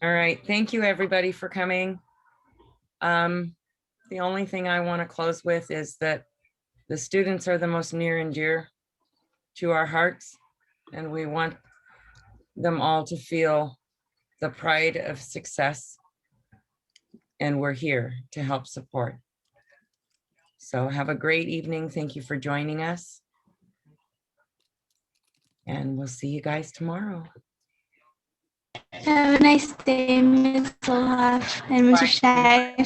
All right. Thank you, everybody, for coming. The only thing I want to close with is that the students are the most near and dear to our hearts, and we want them all to feel the pride of success, and we're here to help support. So have a great evening. Thank you for joining us, and we'll see you guys tomorrow. Have a nice day, Ms. Lohoff and Mr. Shack.